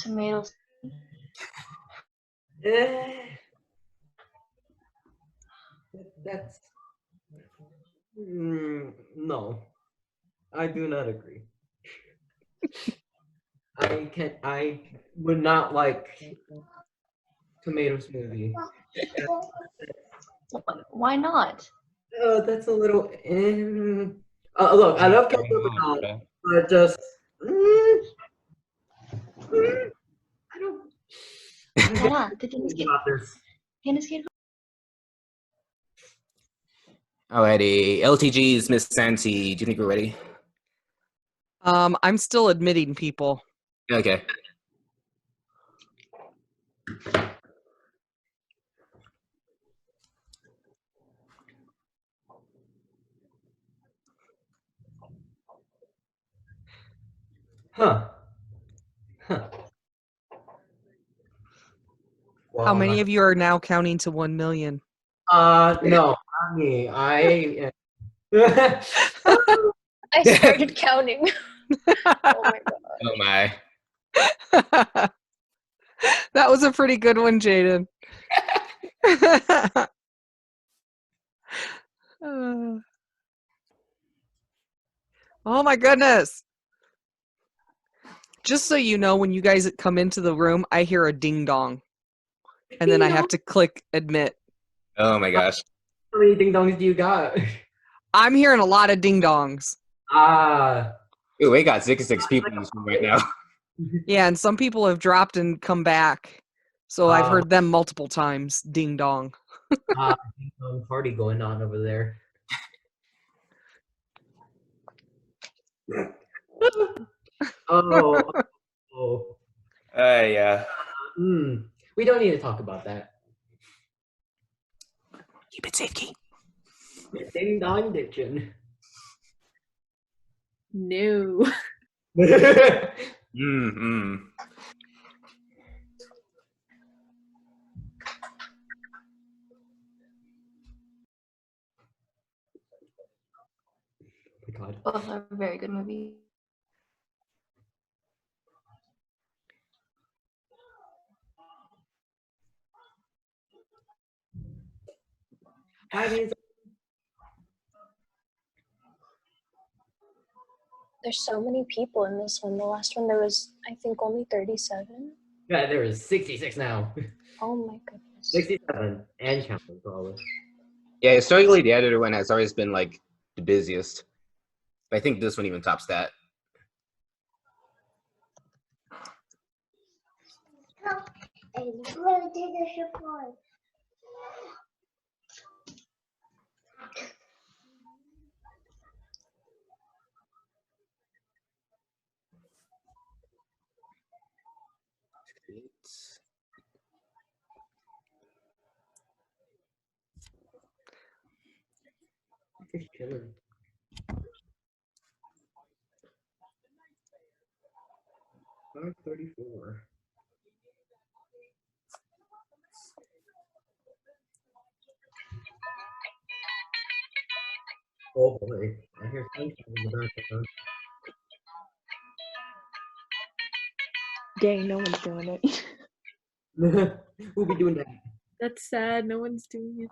Tomatoes. That's no. I do not agree. I would not like tomato smoothie. Why not? That's a little. Look, I love ketchup and all, but just I don't. Tara, tienes que Alrighty, LTG's Miss Santi. Do you think we're ready? I'm still admitting people. Okay. Huh. Well, how many of you are now counting to 1 million? No, not me. I started counting. Oh my god. Oh my. That was a pretty good one, Jaden. Oh my goodness. Just so you know, when you guys come into the room, I hear a ding dong. And then I have to click admit. Oh my gosh. How many ding dongs do you got? I'm hearing a lot of ding dongs. Ooh, we got 66 people in this room right now. Yeah, and some people have dropped and come back. So I've heard them multiple times. Ding dong. Ding dong party going on over there. Oh. Yeah. We don't need to talk about that. Keep it safe, key. Ding dong addiction. No. God. Both are very good movies. There's so many people in this one. The last one there was, I think, only 37. Yeah, there is 66 now. Oh my goodness. 67 and counting probably. Yeah, historically the editor one has always been like the busiest. But I think this one even tops that. Just chilling. $5.34. Oh boy, I hear sunshine in the background. Dang, no one's doing it. Who'll be doing that? That's sad. No one's doing it.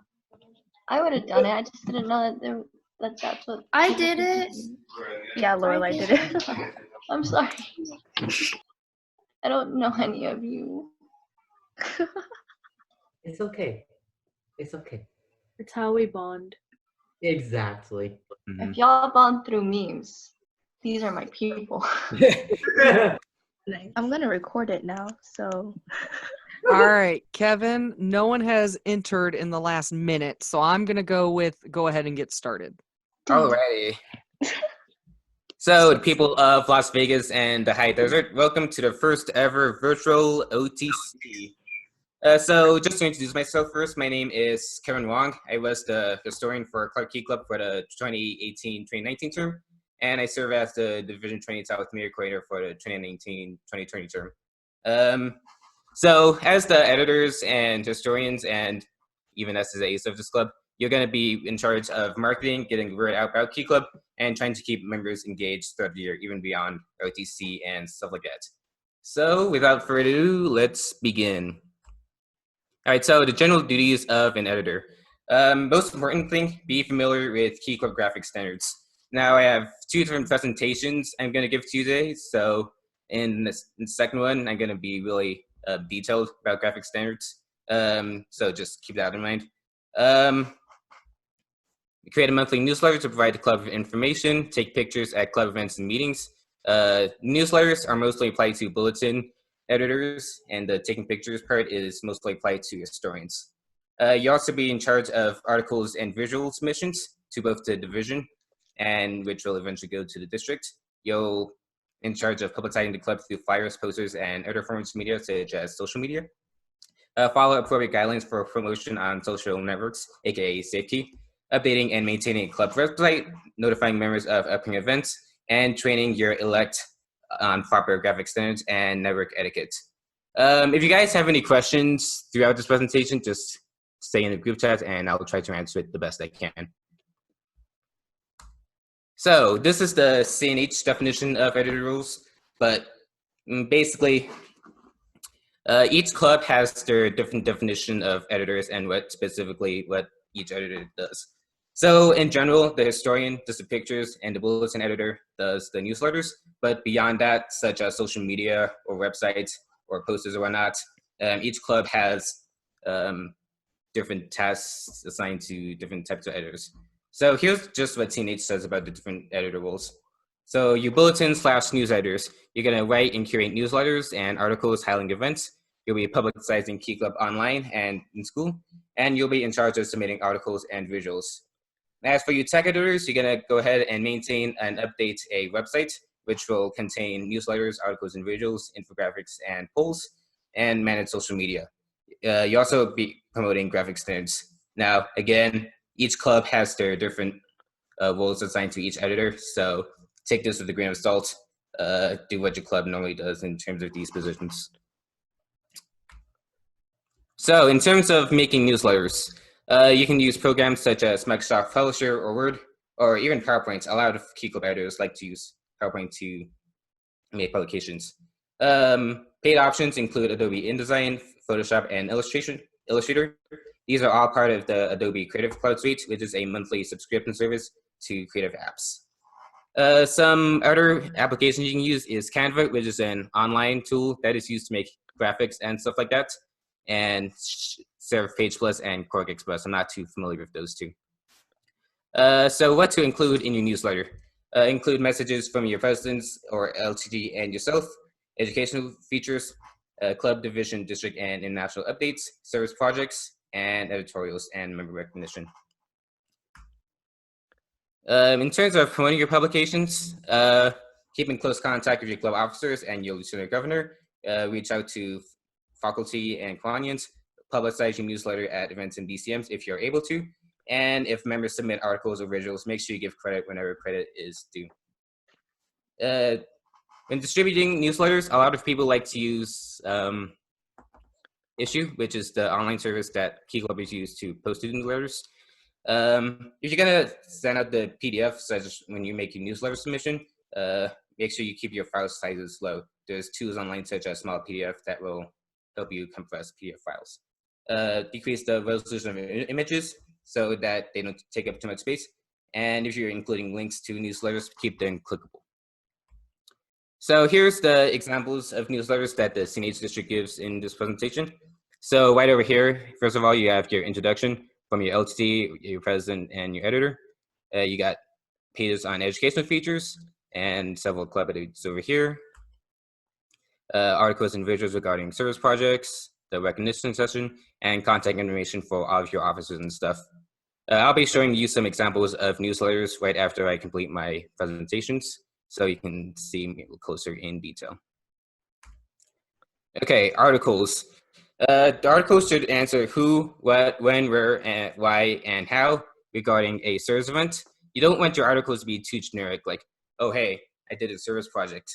I would have done it. I just didn't know that that's what. I did it. Yeah, Lorelai did it. I'm sorry. I don't know any of you. It's okay. It's okay. It's how we bond. Exactly. If y'all bond through memes, these are my people. I'm gonna record it now, so. All right, Kevin, no one has entered in the last minute, so I'm going to go ahead and get started. Alrighty. So, people of Las Vegas and the High Desert, welcome to the first ever virtual OTC. So, just to introduce myself first, my name is Kevin Wong. I was the historian for Clark Key Club for the 2018-2019 term, and I serve as the Division 20 South Media Coordinator for the 2019-2020 term. So, as the editors and historians, and even as the ace of this club, you're going to be in charge of marketing, getting the word out about Key Club, and trying to keep members engaged throughout the year, even beyond OTC and stuff like that. So without further ado, let's begin. All right, so the general duties of an editor. Most important thing, be familiar with key club graphic standards. Now I have two different presentations I'm going to give to you today. So in the second one, I'm going to be really detailed about graphic standards. So just keep that in mind. We create a monthly newsletter to provide the club with information, take pictures at club events and meetings. Newsletters are mostly applied to bulletin editors, and the taking pictures part is mostly applied to historians. You also be in charge of articles and visual submissions to both the division, and which will eventually go to the district. You'll in charge of publicizing the club through flyers, posters, and other forms of media, such as social media. Follow appropriate guidelines for promotion on social networks, aka SafeKey. Updating and maintaining a club website, notifying members of upcoming events, and training your elect on proper graphic standards and network etiquette. If you guys have any questions throughout this presentation, just stay in the group chat and I'll try to answer it the best I can. So this is the CNH definition of editor rules, but basically each club has their different definition of editors and what each editor does. So in general, the historian does the pictures and the bulletin editor does the newsletters. But beyond that, such as social media or websites or posters or whatnot, each club has different tasks assigned to different types of editors. So here's just what CNH says about the different editor roles. So your bulletin/news editors, you're gonna write and curate newsletters and articles highlighting events. You'll be publicizing Key Club online and in school, and you'll be in charge of submitting articles and visuals. As for you tech editors, you're gonna go ahead and maintain and update a website, which will contain newsletters, articles and visuals, infographics, and polls, and manage social media. You also be promoting graphic standards. Now, again, each club has their different roles assigned to each editor, so take this with a grain of salt. Do what your club normally does in terms of these positions. So in terms of making newsletters, you can use programs such as Microsoft Publisher or Word, or even PowerPoint. A lot of Key Club editors like to use PowerPoint to make publications. Paid options include Adobe InDesign, Photoshop, and Illustrator. These are all part of the Adobe Creative Cloud Suite, which is a monthly subscription service to creative apps. Some other applications you can use is Canva, which is an online tool that is used to make graphics and stuff like that, and Serif Page Plus and Quark Express. I'm not too familiar with those two. So what to include in your newsletter? Include messages from your presidents or LTD and yourself, educational features, club, division, district, and international updates, service projects, and editorials and member recognition. In terms of promoting your publications, keep in close contact with your club officers and your lieutenant governor. Reach out to faculty and Kiwanians. Publicize your newsletter at events and DCMs if you're able to. And if members submit articles or visuals, make sure you give credit whenever credit is due. When distributing newsletters, a lot of people like to use Issue, which is the online service that Key Club is used to post newsletters. If you're gonna send out the PDF, such as when you make your newsletter submission, make sure you keep your file sizes low. There's tools online such as Small PDF that will help you compress PDF files. Decrease the resolution of images so that they don't take up too much space. And if you're including links to newsletters, keep them clickable. So here's the examples of newsletters that the CNH district gives in this presentation. So right over here, first of all, you have your introduction from your LTD, your president, and your editor. You got pages on educational features and several club edits over here. Articles and visuals regarding service projects, the recognition session, and contact information for all of your officers and stuff. I'll be showing you some examples of newsletters right after I complete my presentations, so you can see me closer in detail. Okay, articles. The articles should answer who, what, when, where, and why, and how regarding a service event. You don't want your articles to be too generic, like, oh, hey, I did a service project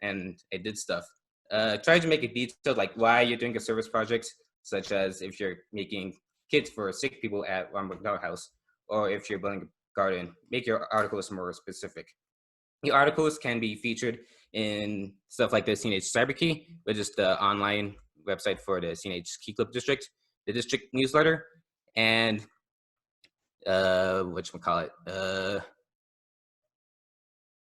and I did stuff. Try to make it detailed, like why you're doing a service project, such as if you're making kits for sick people at Lombard House, or if you're building a garden. Make your articles more specific. Your articles can be featured in stuff like the CNH CyberKey, which is the online website for the CNH Key Club District, the district newsletter, and whatchamacallit,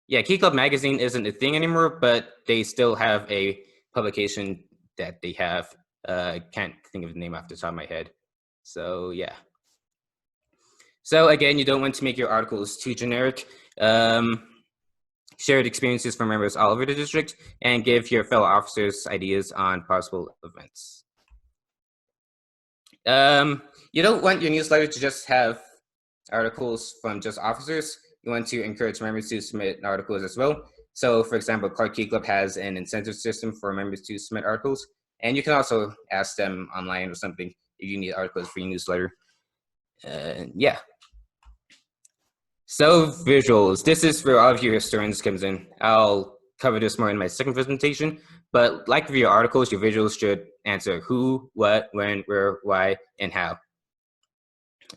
yeah, Key Club Magazine isn't a thing anymore, but they still have a publication that they have. Can't think of the name off the top of my head. So yeah. So again, you don't want to make your articles too generic. Shared experiences from members all over the district, and give your fellow officers ideas on possible events. You don't want your newsletter to just have articles from just officers. You want to encourage members to submit articles as well. So for example, Clark Key Club has an incentive system for members to submit articles. And you can also ask them online or something if you need articles for your newsletter. Yeah. So visuals, this is where all of your historians comes in. I'll cover this more in my second presentation, but like for your articles, your visuals should answer who, what, when, where, why, and how.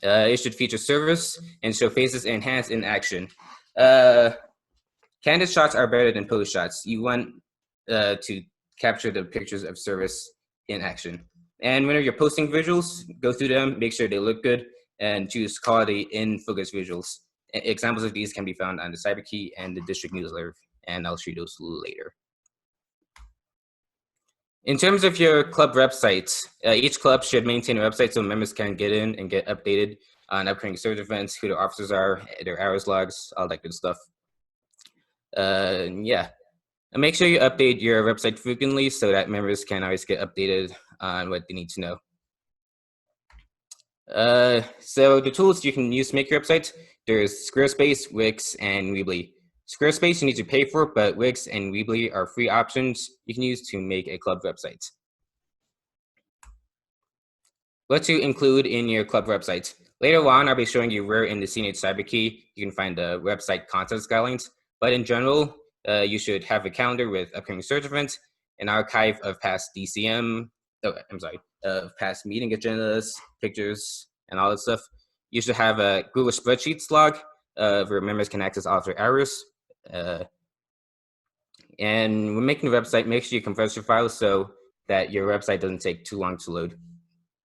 It should feature service and show faces and hands in action. Candid shots are better than pose shots. You want to capture the pictures of service in action. And whenever you're posting visuals, go through them, make sure they look good, and choose quality in-focus visuals. Examples of these can be found on the CyberKey and the district newsletter, and I'll show you those later. In terms of your club websites, each club should maintain a website so members can get in and get updated on upcoming service events, who the officers are, their hours logs, all that good stuff. Yeah, and make sure you update your website frequently so that members can always get updated on what they need to know. So the tools you can use to make your website, there's Squarespace, Wix, and Weebly. Squarespace you need to pay for, but Wix and Weebly are free options you can use to make a club website. What to include in your club website. Later on, I'll be showing you where in the CNH CyberKey you can find the website contents guidelines, but in general, you should have a calendar with upcoming search events, an archive of past DCM, past meeting agendas, pictures, and all that stuff. You should have a Google Spreadsheets log where members can access all of their hours. And when making a website, make sure you compress your files so that your website doesn't take too long to load.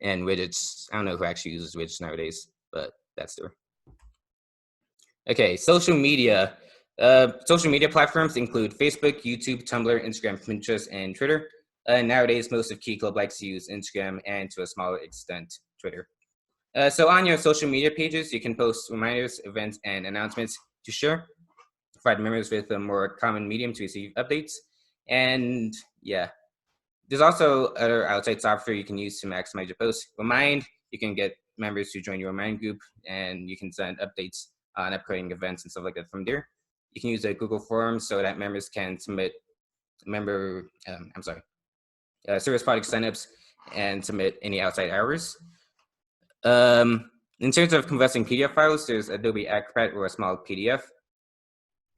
And widgets, I don't know who actually uses widgets nowadays, but that's there. Okay, social media. Social media platforms include Facebook, YouTube, Tumblr, Instagram, Pinterest, and Twitter. Nowadays, most of Key Club likes to use Instagram and to a smaller extent, Twitter. So on your social media pages, you can post reminders, events, and announcements to share, provide members with a more common medium to receive updates. And yeah, there's also other outside software you can use to maximize your posts. Remind, you can get members to join your Remind group, and you can send updates on upcoming events and stuff like that from there. You can use a Google form so that members can submit service product signups and submit any outside hours. In terms of compressing PDF files, there's Adobe Acrobat or a small PDF.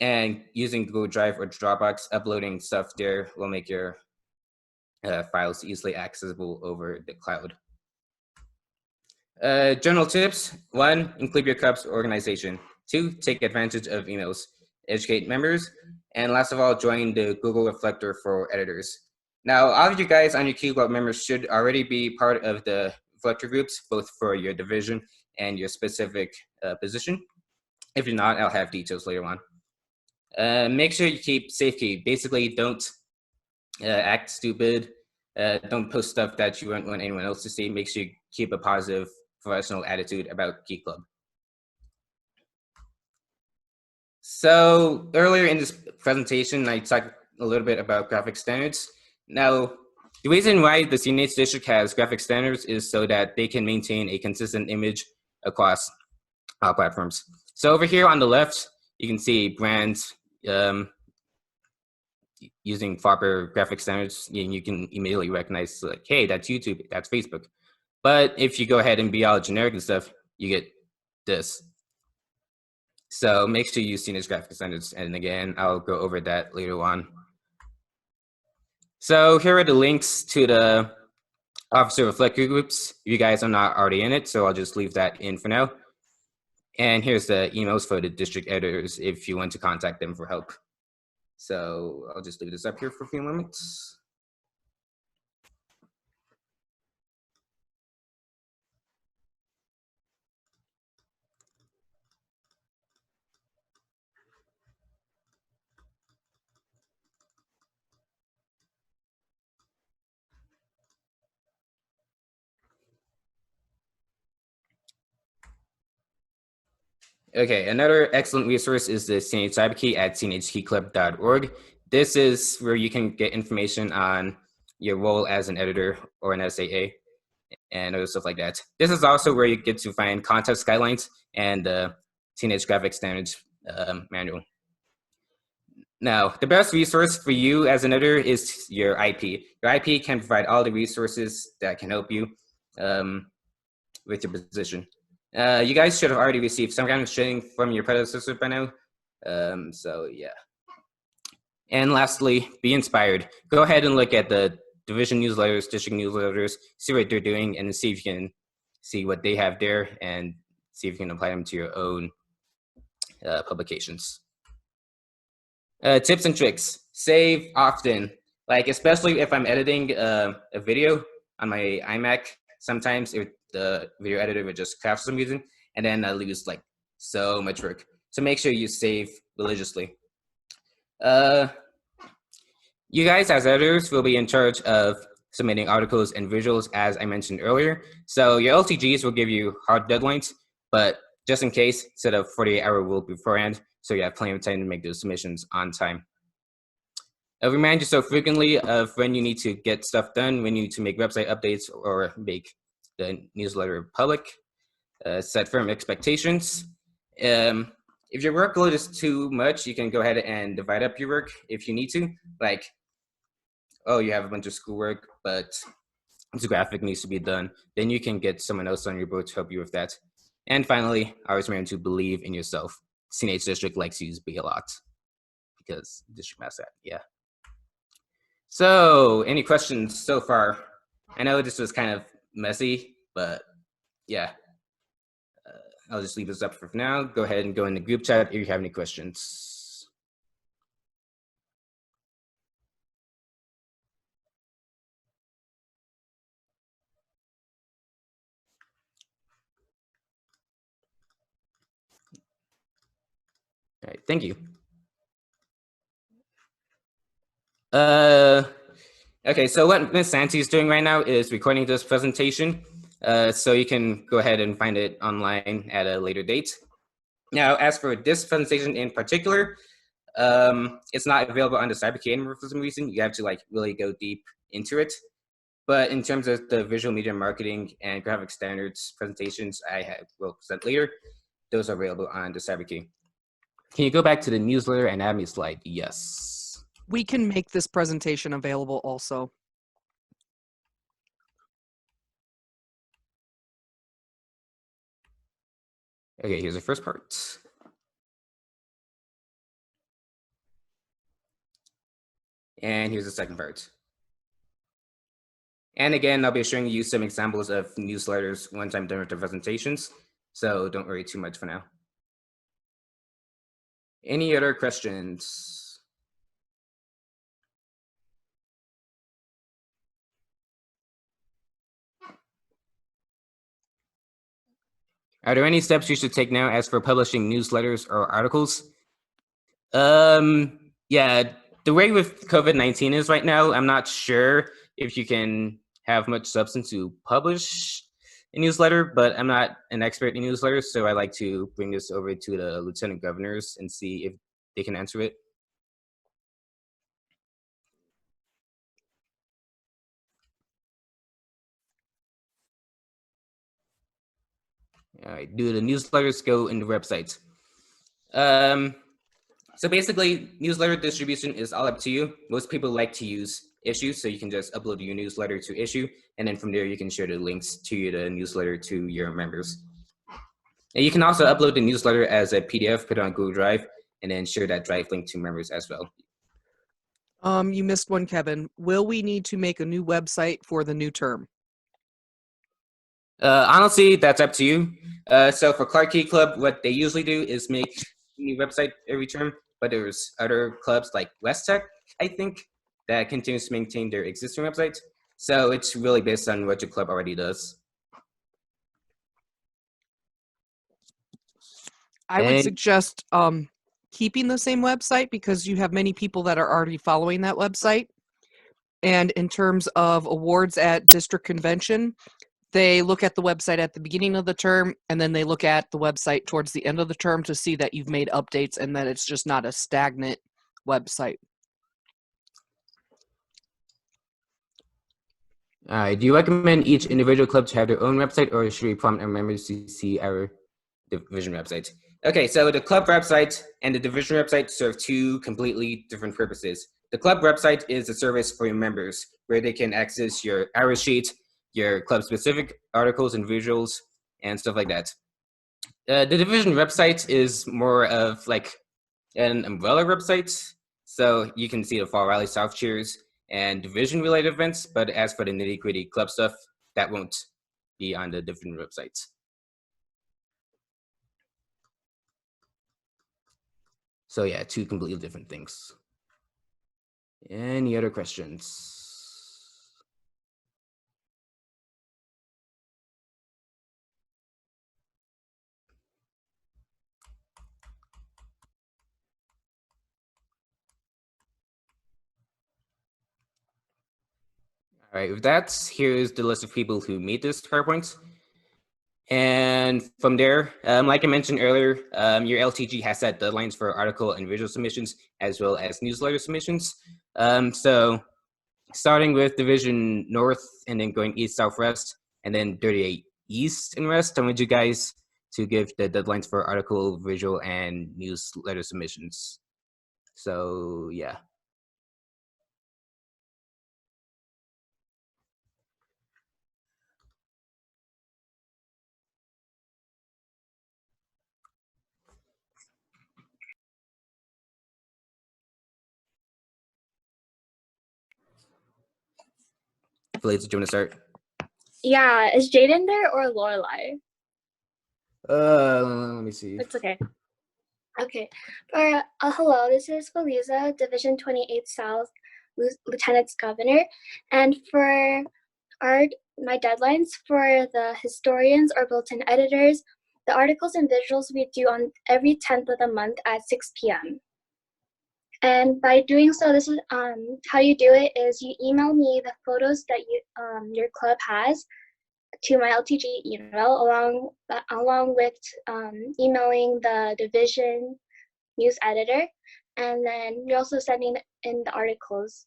And using Google Drive or Dropbox, uploading stuff there will make your files easily accessible over the cloud. General tips: 1, include your club's organization. 2, take advantage of emails. Educate members. And last of all, join the Google Reflector for editors. Now, all of you guys on your Key Club members should already be part of the Reflector groups, both for your division and your specific position. If you're not, I'll have details later on. Make sure you keep safe key. Basically, don't act stupid. Don't post stuff that you won't want anyone else to see. Make sure you keep a positive, professional attitude about Key Club. So earlier in this presentation, I talked a little bit about graphic standards. Now, the reason why the CNH district has graphic standards is so that they can maintain a consistent image across all platforms. So over here on the left, you can see brands using proper graphic standards, and you can immediately recognize, like, hey, that's YouTube, that's Facebook. But if you go ahead and be all generic and stuff, you get this. So make sure you use CNH graphic standards. And again, I'll go over that later on. So here are the links to the Officer Reflector groups. You guys are not already in it, so I'll just leave that in for now. And here's the emails for the district editors if you want to contact them for help. So I'll just leave this up here for a few moments. Okay, another excellent resource is the Teenage Cyberkey at teenagekeyclub.org. This is where you can get information on your role as an editor or an SAA and other stuff like that. This is also where you get to find contest guidelines and the Teenage Graphic Standards manual. Now, the best resource for you as an editor is your IP. Your IP can provide all the resources that can help you with your position. You guys should have already received some kind of training from your predecessor by now. So yeah. And lastly, be inspired. Go ahead and look at the division newsletters, district newsletters, see what they're doing, and see if you can see what they have there and see if you can apply them to your own publications. Tips and tricks. Save often. Like, especially if I'm editing a video on my iMac, sometimes the video editor would just crash for some reason, and then I lose like so much work. So make sure you save religiously. You guys as editors will be in charge of submitting articles and visuals, as I mentioned earlier. So your LTGs will give you hard deadlines, but just in case, set a 48-hour rule beforehand, so you have plenty of time to make those submissions on time. Remind yourself frequently of when you need to get stuff done, when you need to make website updates or make the newsletter public. Set firm expectations. If your workload is too much, you can go ahead and divide up your work if you need to. Like, oh, you have a bunch of schoolwork, but this graphic needs to be done. Then you can get someone else on your boat to help you with that. And finally, always remember to believe in yourself. CNH District likes to use be a lot because district mass that, yeah. So, any questions so far? I know this was kind of messy, but yeah. I'll just leave this up for now. Go ahead and go in the group chat if you have any questions. All right, thank you. Okay, so what Ms. Santi is doing right now is recording this presentation, so you can go ahead and find it online at a later date. Now, as for this presentation in particular, it's not available on the Cyberkey anymore for some reason. You have to like really go deep into it. But in terms of the visual media marketing and graphic standards presentations I will present later, those are available on the Cyberkey. Can you go back to the newsletter and add me a slide? Yes. We can make this presentation available also. Okay, here's the first part. And here's the second part. And again, I'll be showing you some examples of newsletters once I'm done with the presentations. So don't worry too much for now. Any other questions? Are there any steps you should take now as for publishing newsletters or articles? Yeah, the way with COVID-19 is right now, I'm not sure if you can have much substance to publish a newsletter, but I'm not an expert in newsletters, so I like to bring this over to the lieutenant governors and see if they can answer it. All right, do the newsletters go in the website? So basically, newsletter distribution is all up to you. Most people like to use Issue, so you can just upload your newsletter to Issue, and then from there you can share the links to the newsletter to your members. And you can also upload the newsletter as a PDF, put it on Google Drive, and then share that Drive link to members as well. You missed one, Kevin. Will we need to make a new website for the new term? Honestly, that's up to you. So for Clark Key Club, what they usually do is make a new website every term, but there's other clubs like West Tech, I think, that continues to maintain their existing website. So it's really based on what your club already does. I would suggest keeping the same website because you have many people that are already following that website. And in terms of awards at district convention, they look at the website at the beginning of the term, and then they look at the website towards the end of the term to see that you've made updates and that it's just not a stagnant website. All right. Do you recommend each individual club to have their own website, or should we prompt our members to see our division website? Okay, so the club website and the division website serve two completely different purposes. The club website is a service for your members where they can access your hours sheet, your club-specific articles and visuals, and stuff like that. The division website is more of like an umbrella website, so you can see the Fall Rally South Cheers and division-related events, but as for the nitty-gritty club stuff, that won't be on the division website. So yeah, two completely different things. Any other questions? All right, with that, here's the list of people who made this PowerPoint. And from there, like I mentioned earlier, your LTG has set deadlines for article and visual submissions, as well as newsletter submissions. So starting with Division North and then going East, South, West, and then 38 East and West, I want you guys to give the deadlines for article, visual, and newsletter submissions. So yeah. Felicia, do you want to start? Yeah, is Jaden there or Lorelai? Let me see. It's okay. Okay. Hello, this is Feliza, Division 28 South, Lieutenant's Governor. And for my deadlines for the historians or bulletin editors, the articles and visuals we do on every 10th of the month at 6 p.m. And by doing so, this is how you do it is you email me the photos that your club has to my LTG email along with emailing the division news editor, and then you're also sending in the articles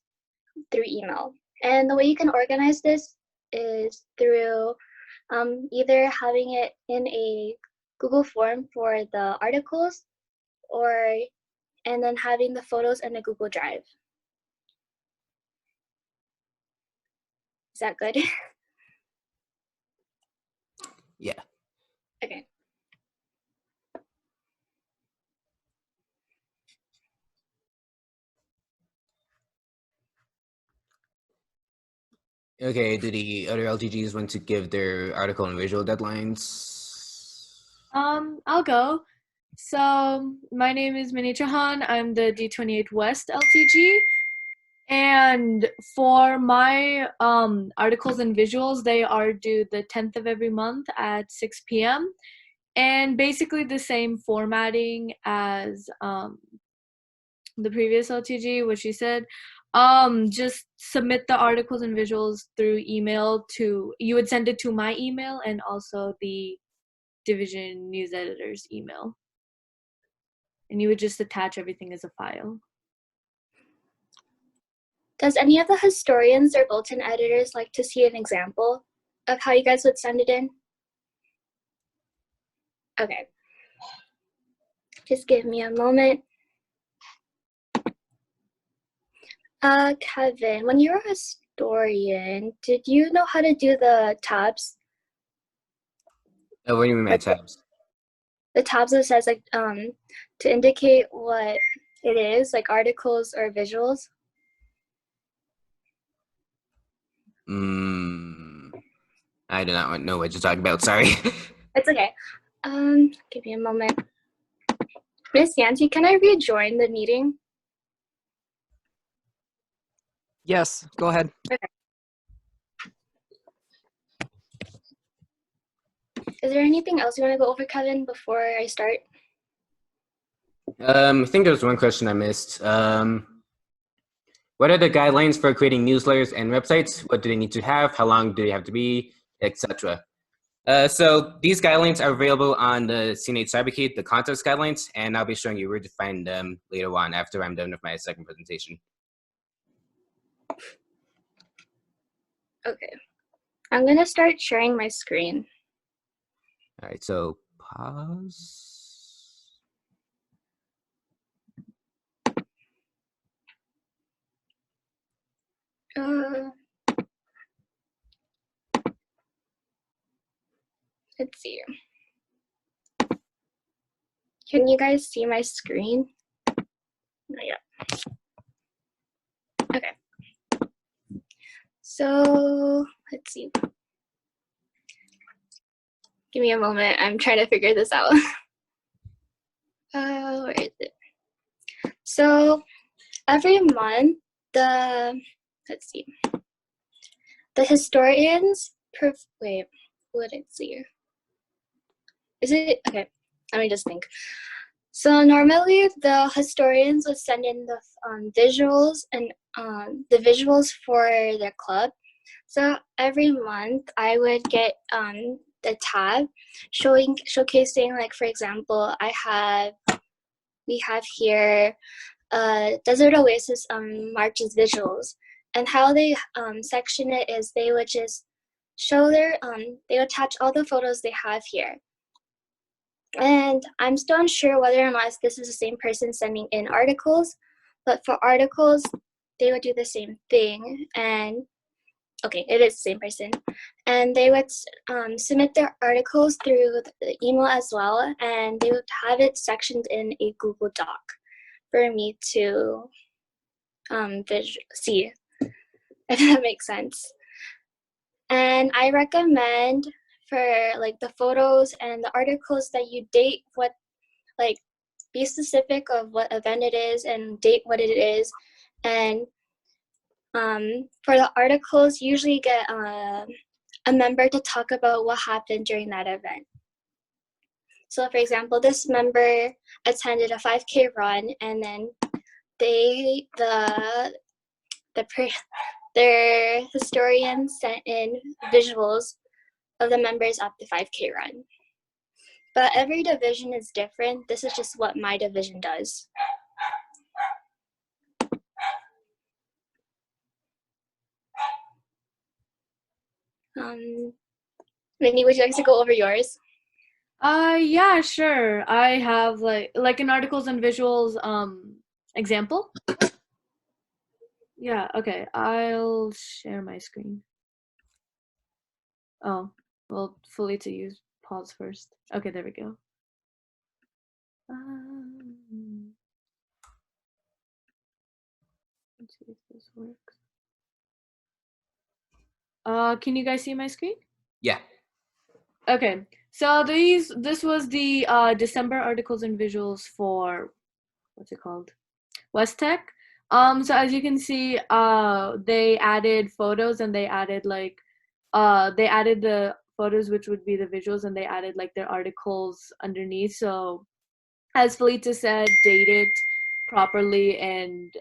through email. And the way you can organize this is through either having it in a Google form for the articles and then having the photos in a Google Drive. Is that good? Yeah. Okay. Okay, do the other LTGs want to give their article and visual deadlines? I'll go. So my name is Minnie Chahan. I'm the D28 West LTG. And for my articles and visuals, they are due the 10th of every month at 6 p.m. And basically the same formatting as the previous LTG, which you said. Just submit the articles and visuals through email you would send it to my email and also the division news editor's email. And you would just attach everything as a file. Does any of the historians or bulletin editors like to see an example of how you guys would send it in? Okay. Just give me a moment. Kevin, when you were a historian, did you know how to do the tabs? Oh, what do you mean by tabs? The tabs that says like to indicate what it is, like articles or visuals. I do not know what you're talking about. Sorry. It's okay. Give me a moment. Miss Yancy, can I rejoin the meeting? Yes, go ahead. Is there anything else you want to go over, Kevin, before I start? I think there was one question I missed. What are the guidelines for creating newsletters and websites? What do they need to have? How long do they have to be, etc.? So these guidelines are available on the CNH Cyberkey, the contest guidelines, and I'll be showing you where to find them later on after I'm done with my second presentation. Okay. I'm going to start sharing my screen. All right, so pause. Let's see. Can you guys see my screen? Not yet. Okay. So let's see. Give me a moment. I'm trying to figure this out. Where is it? So every month, let's see. The historians, wait, what did it see? Is it, okay, let me just think. So normally the historians would send in the visuals and the visuals for their club. So every month I would get the tab showcasing, like, for example, we have here Desert Oasis Marches visuals, and how they section it is they would just show they would attach all the photos they have here. And I'm still unsure whether or not this is the same person sending in articles, but for articles, they would do the same thing. And okay, it is the same person. And they would submit their articles through the email as well, and they would have it sectioned in a Google Doc for me to see, if that makes sense. And I recommend for like the photos and the articles that you date what, like, be specific of what event it is and date what it is. And for the articles, usually get a member to talk about what happened during that event. So for example, this member attended a 5K run, and then their historian sent in visuals of the members at the 5K run. But every division is different. This is just what my division does. Minnie, would you like to go over yours? Yeah, sure. I have like an articles and visuals example. Yeah, okay. I'll share my screen. Oh, well, fully to use pause first. Okay, there we go. Let's see if this works. Can you guys see my screen? Yeah. Okay, so this was the December articles and visuals for, what's it called? West Tech. So as you can see, they added photos, and they added the photos, which would be the visuals, and they added like their articles underneath. So as Felita said, date it properly, and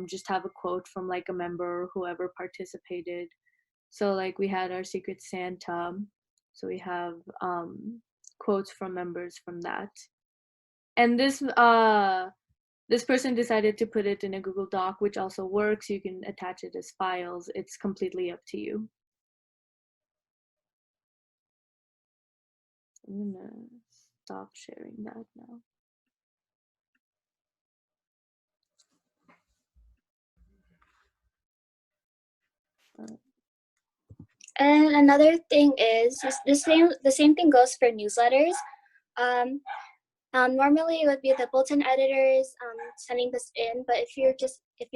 just have a quote from like a member or whoever participated. So like we had our Secret Santa, so we have quotes from members from that. And this person decided to put it in a Google Doc, which also works. You can attach it as files. It's completely up to you. I'm gonna stop sharing that now. And another thing is the same thing goes for newsletters. Normally it would be the bulletin editors sending this in, but if you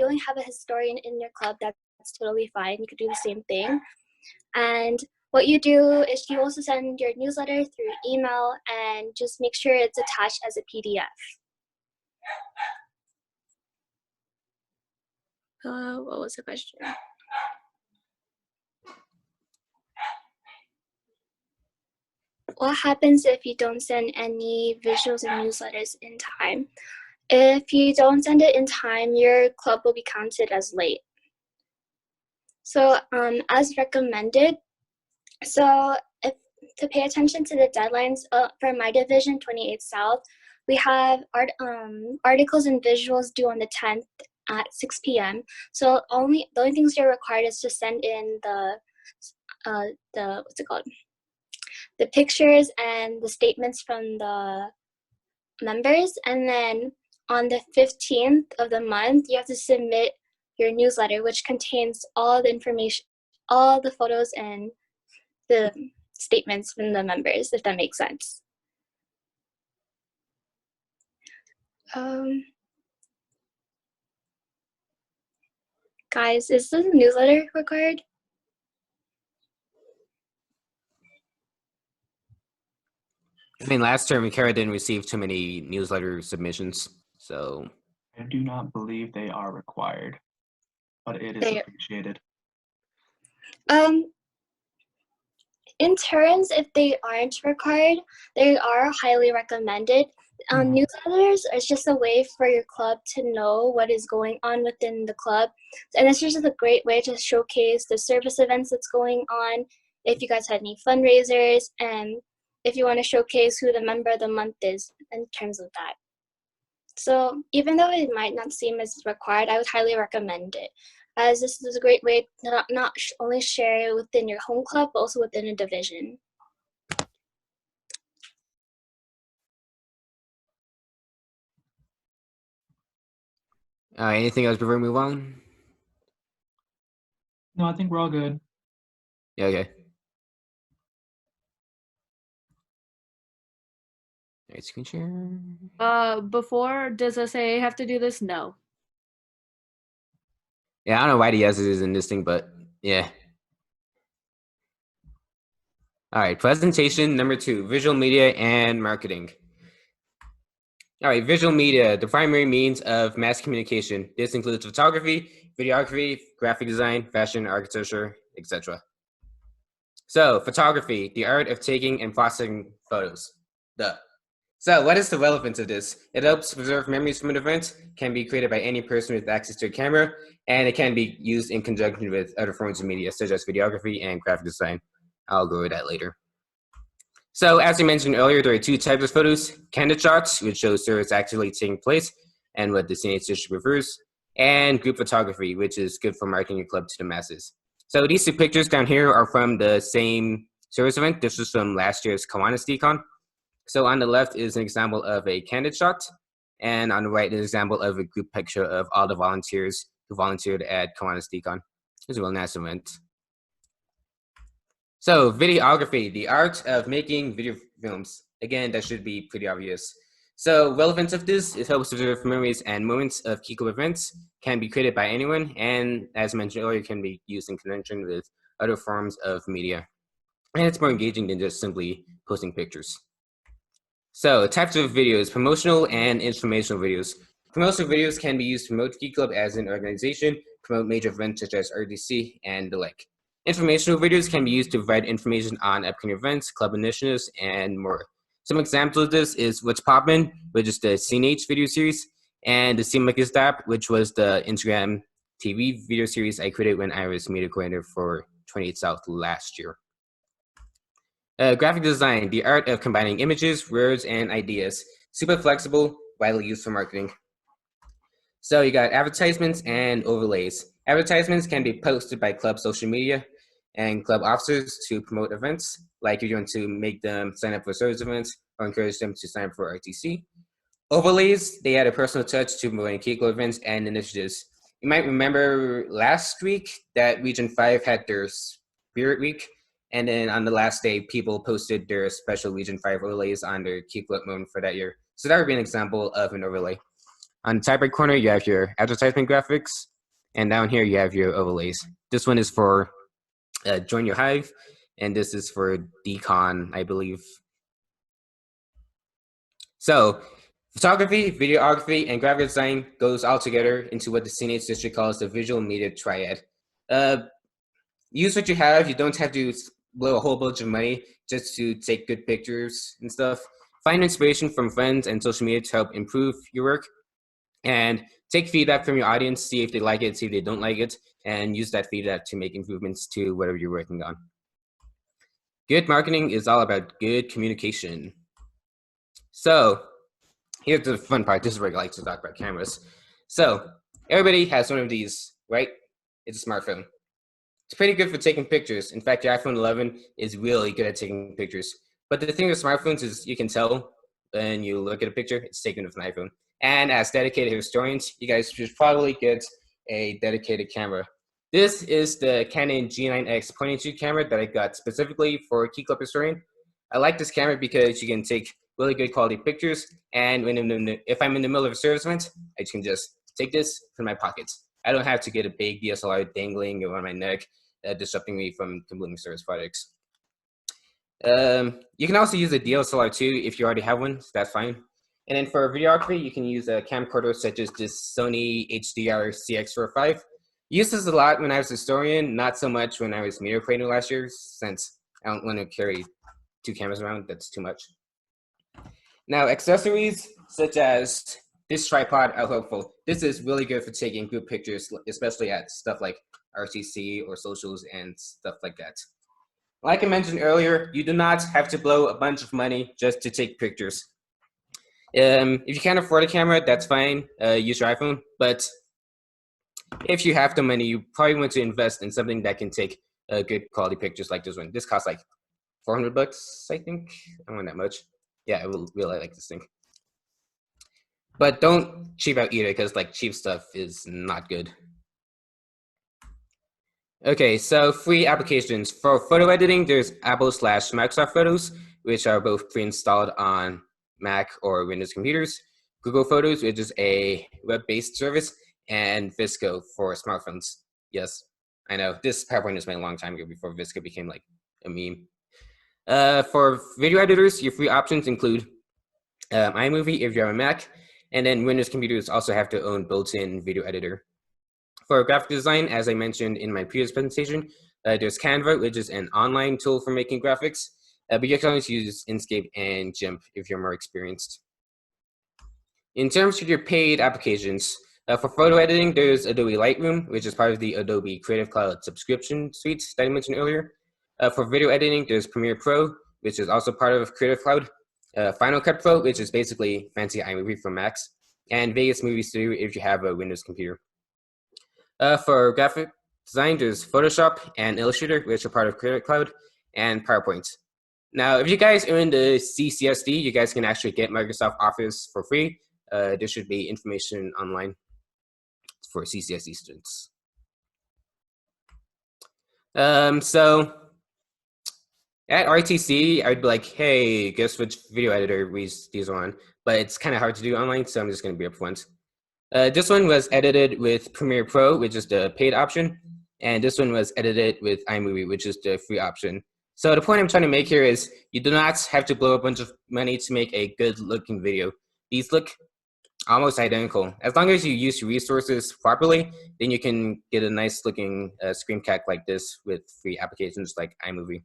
only have a historian in your club, that's totally fine. You could do the same thing. And what you do is you also send your newsletter through email and just make sure it's attached as a PDF. What was the question? What happens if you don't send any visuals and newsletters in time? If you don't send it in time, your club will be counted as late. So as recommended, so to pay attention to the deadlines for my division, 28 South, we have articles and visuals due on the 10th at 6 p.m. So the only things you're required is to send in the what's it called? The pictures and the statements from the members, and then on the 15th of the month, you have to submit your newsletter, which contains all the information, all the photos and the statements from the members, if that makes sense. Guys, is the newsletter required? I mean, last term, Kara didn't receive too many newsletter submissions, so. I do not believe they are required, but it is appreciated. In terms, if they aren't required, they are highly recommended. Newsletters is just a way for your club to know what is going on within the club. And it's just a great way to showcase the service events that's going on, if you guys had any fundraisers, and if you want to showcase who the member of the month is in terms of that. So even though it might not seem as required, I would highly recommend it, as this is a great way to not only share within your home club, but also within a division. Anything else before we move on? No, I think we're all good. Yeah, okay. All right, screen share. Before, does SAA have to do this? No. Yeah, I don't know why the S is in this thing, but yeah. All right, presentation number 2, visual media and marketing. All right, visual media, the primary means of mass communication. This includes photography, videography, graphic design, fashion, architecture, etc. So, photography, the art of taking and processing photos. Duh. So, what is the relevance of this? It helps preserve memories from an event, can be created by any person with access to a camera, and it can be used in conjunction with other forms of media, such as videography and graphic design. I'll go over that later. So, as we mentioned earlier, there are 2 types of photos: candid shots, which shows what's actually taking place and what the scene district prefers, and group photography, which is good for marketing your club to the masses. So, these 2 pictures down here are from the same service event. This was from last year's Kiwanis Decon. So, on the left is an example of a candid shot, and on the right is an example of a group picture of all the volunteers who volunteered at Kiwanis Decon. It was a real nice event. So, videography, the art of making video films. Again, that should be pretty obvious. So, relevance of this, it helps preserve memories and moments of key club events, can be created by anyone, and as mentioned earlier, can be used in conjunction with other forms of media. And it's more engaging than just simply posting pictures. So, types of videos: promotional and informational videos. Promotional videos can be used to promote Key Club as an organization, promote major events such as RDC, and the like. Informational videos can be used to provide information on upcoming events, club initiatives, and more. Some examples of this is What's Poppin', which is the CNH video series, and the Seem Like It's That, which was the Instagram TV video series I created when I was media coordinator for 28 South last year. Graphic design, the art of combining images, words, and ideas. Super flexible, widely used for marketing. So you got advertisements and overlays. Advertisements can be posted by club social media and club officers to promote events, like if you want to make them sign up for service events or encourage them to sign up for RTC. Overlays, they add a personal touch to promoting Key Club events and initiatives. You might remember last week that Region 5 had their Spirit Week, and then on the last day, people posted their special Region 5 overlays on their Key Club moment for that year. So that would be an example of an overlay. On the top right corner, you have your advertisement graphics, and down here you have your overlays. This one is for Join Your Hive, and this is for decon, I believe. So photography, videography, and graphic design goes all together into what the CNH district calls the visual media triad. Use what you have. You don't have to blow a whole bunch of money just to take good pictures and stuff. Find inspiration from friends and social media to help improve your work, and take feedback from your audience, see if they like it, see if they don't like it, and use that feedback to make improvements to whatever you're working on. Good marketing is all about good communication. So here's the fun part. This is where I like to talk about cameras. So everybody has one of these, right? It's a smartphone. It's pretty good for taking pictures. In fact, your iPhone 11 is really good at taking pictures. But the thing with smartphones is you can tell when you look at a picture, it's taken with an iPhone. And as dedicated historians, you guys should probably get a dedicated camera. This is the Canon G9X point-and-shoot camera that I got specifically for Key Club Historian. I like this camera because you can take really good quality pictures, and if I'm in the middle of a service event, I can just take this from my pockets. I don't have to get a big DSLR dangling around my neck, disrupting me from completing service projects. You can also use a DSLR too if you already have one, so that's fine. And then for videography, you can use a camcorder such as this Sony HDR CX45. Used this a lot when I was a historian, not so much when I was media operator last year, since I don't want to carry 2 cameras around, that's too much. Now, accessories such as this tripod are helpful. This is really good for taking group pictures, especially at stuff like RTC or socials and stuff like that. Like I mentioned earlier, you do not have to blow a bunch of money just to take pictures. If you can't afford a camera, that's fine. Use your iPhone. But if you have the money, you probably want to invest in something that can take good quality pictures like this one. This costs like $400, I think. I don't want that much. Yeah, I will really like this thing. But don't cheap out either, because like cheap stuff is not good. Okay, so free applications. For photo editing, there's Apple/Microsoft Photos, which are both pre-installed on Mac or Windows computers. Google Photos, which is a web-based service, and Visco for smartphones. Yes, I know. This PowerPoint is made a long time ago before Visco became like a meme. For video editors, your free options include iMovie if you have a Mac, and then Windows computers also have their own built-in video editor. For graphic design, as I mentioned in my previous presentation, there's Canva, which is an online tool for making graphics, but you can always use Inkscape and GIMP if you're more experienced. In terms of your paid applications, for photo editing, there's Adobe Lightroom, which is part of the Adobe Creative Cloud subscription suite that I mentioned earlier. For video editing, there's Premiere Pro, which is also part of Creative Cloud. Final Cut Pro, which is basically fancy iMovie for Macs, and Vegas Movie Studio if you have a Windows computer. For graphic design, there's Photoshop and Illustrator, which are part of Creative Cloud, and PowerPoint. Now, if you guys are in the CCSD, you guys can actually get Microsoft Office for free. There should be information online for CCSD students. So at RTC, I'd be like, hey, guess which video editor these are on? But it's kind of hard to do online, so I'm just going to be upfront. This one was edited with Premiere Pro, which is the paid option, and this one was edited with iMovie, which is the free option. So the point I'm trying to make here is you do not have to blow a bunch of money to make a good-looking video. These look almost identical. As long as you use your resources properly, then you can get a nice-looking screen cap like this with free applications like iMovie.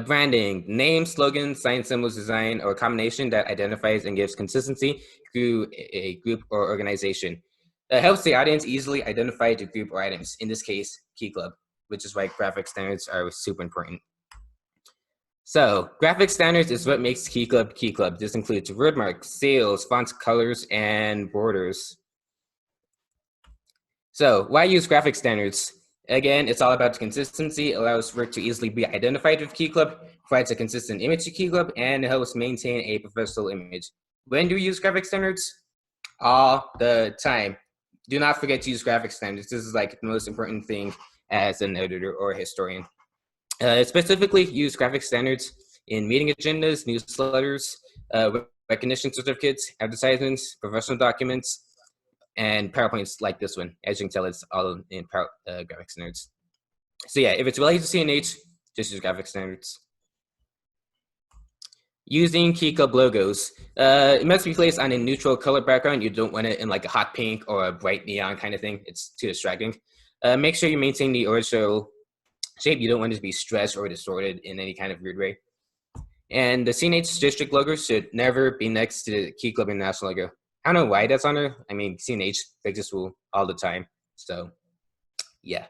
Branding, name, slogan, sign, symbols, design, or a combination that identifies and gives consistency to a group or organization. That helps the audience easily identify the group or items, in this case, Key Club, which is why graphic standards are super important. So, graphic standards is what makes Key Club Key Club. This includes word marks, sales, fonts, colors, and borders. So, why use graphic standards? Again, it's all about the consistency, allows work to easily be identified with Key Club, provides a consistent image to Key Club, and helps maintain a professional image. When do we use graphic standards? All the time. Do not forget to use graphic standards. This is like the most important thing as an editor or a historian. Specifically, use graphic standards in meeting agendas, newsletters, recognition certificates, advertisements, professional documents, and PowerPoints like this one. As you can tell, it's all in graphic standards. So yeah, if it's related to CNH, just use graphic standards. Using Key Club logos. It must be placed on a neutral color background. You don't want it in like a hot pink or a bright neon kind of thing. It's too distracting. Make sure you maintain the original shape. You don't want it to be stretched or distorted in any kind of weird way. And the CNH district logo should never be next to the Key Club International logo. I don't know why that's on there. I mean, CNH breaks this rule all the time. So, yeah.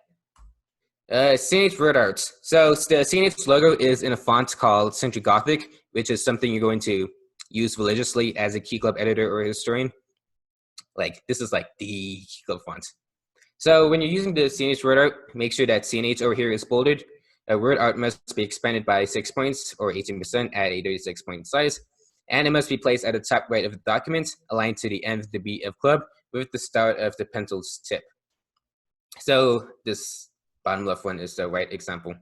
CNH word arts. So the CNH logo is in a font called Century Gothic, which is something you're going to use religiously as a Key Club editor or historian. Like, this is like the Key Club font. So when you're using the CNH word art, make sure that CNH over here is bolded. A word art must be expanded by 6 points or 18% at a 36-point size. And it must be placed at the top right of the document, aligned to the end of the B of club with the start of the pencil's tip. So this bottom left one is the right example.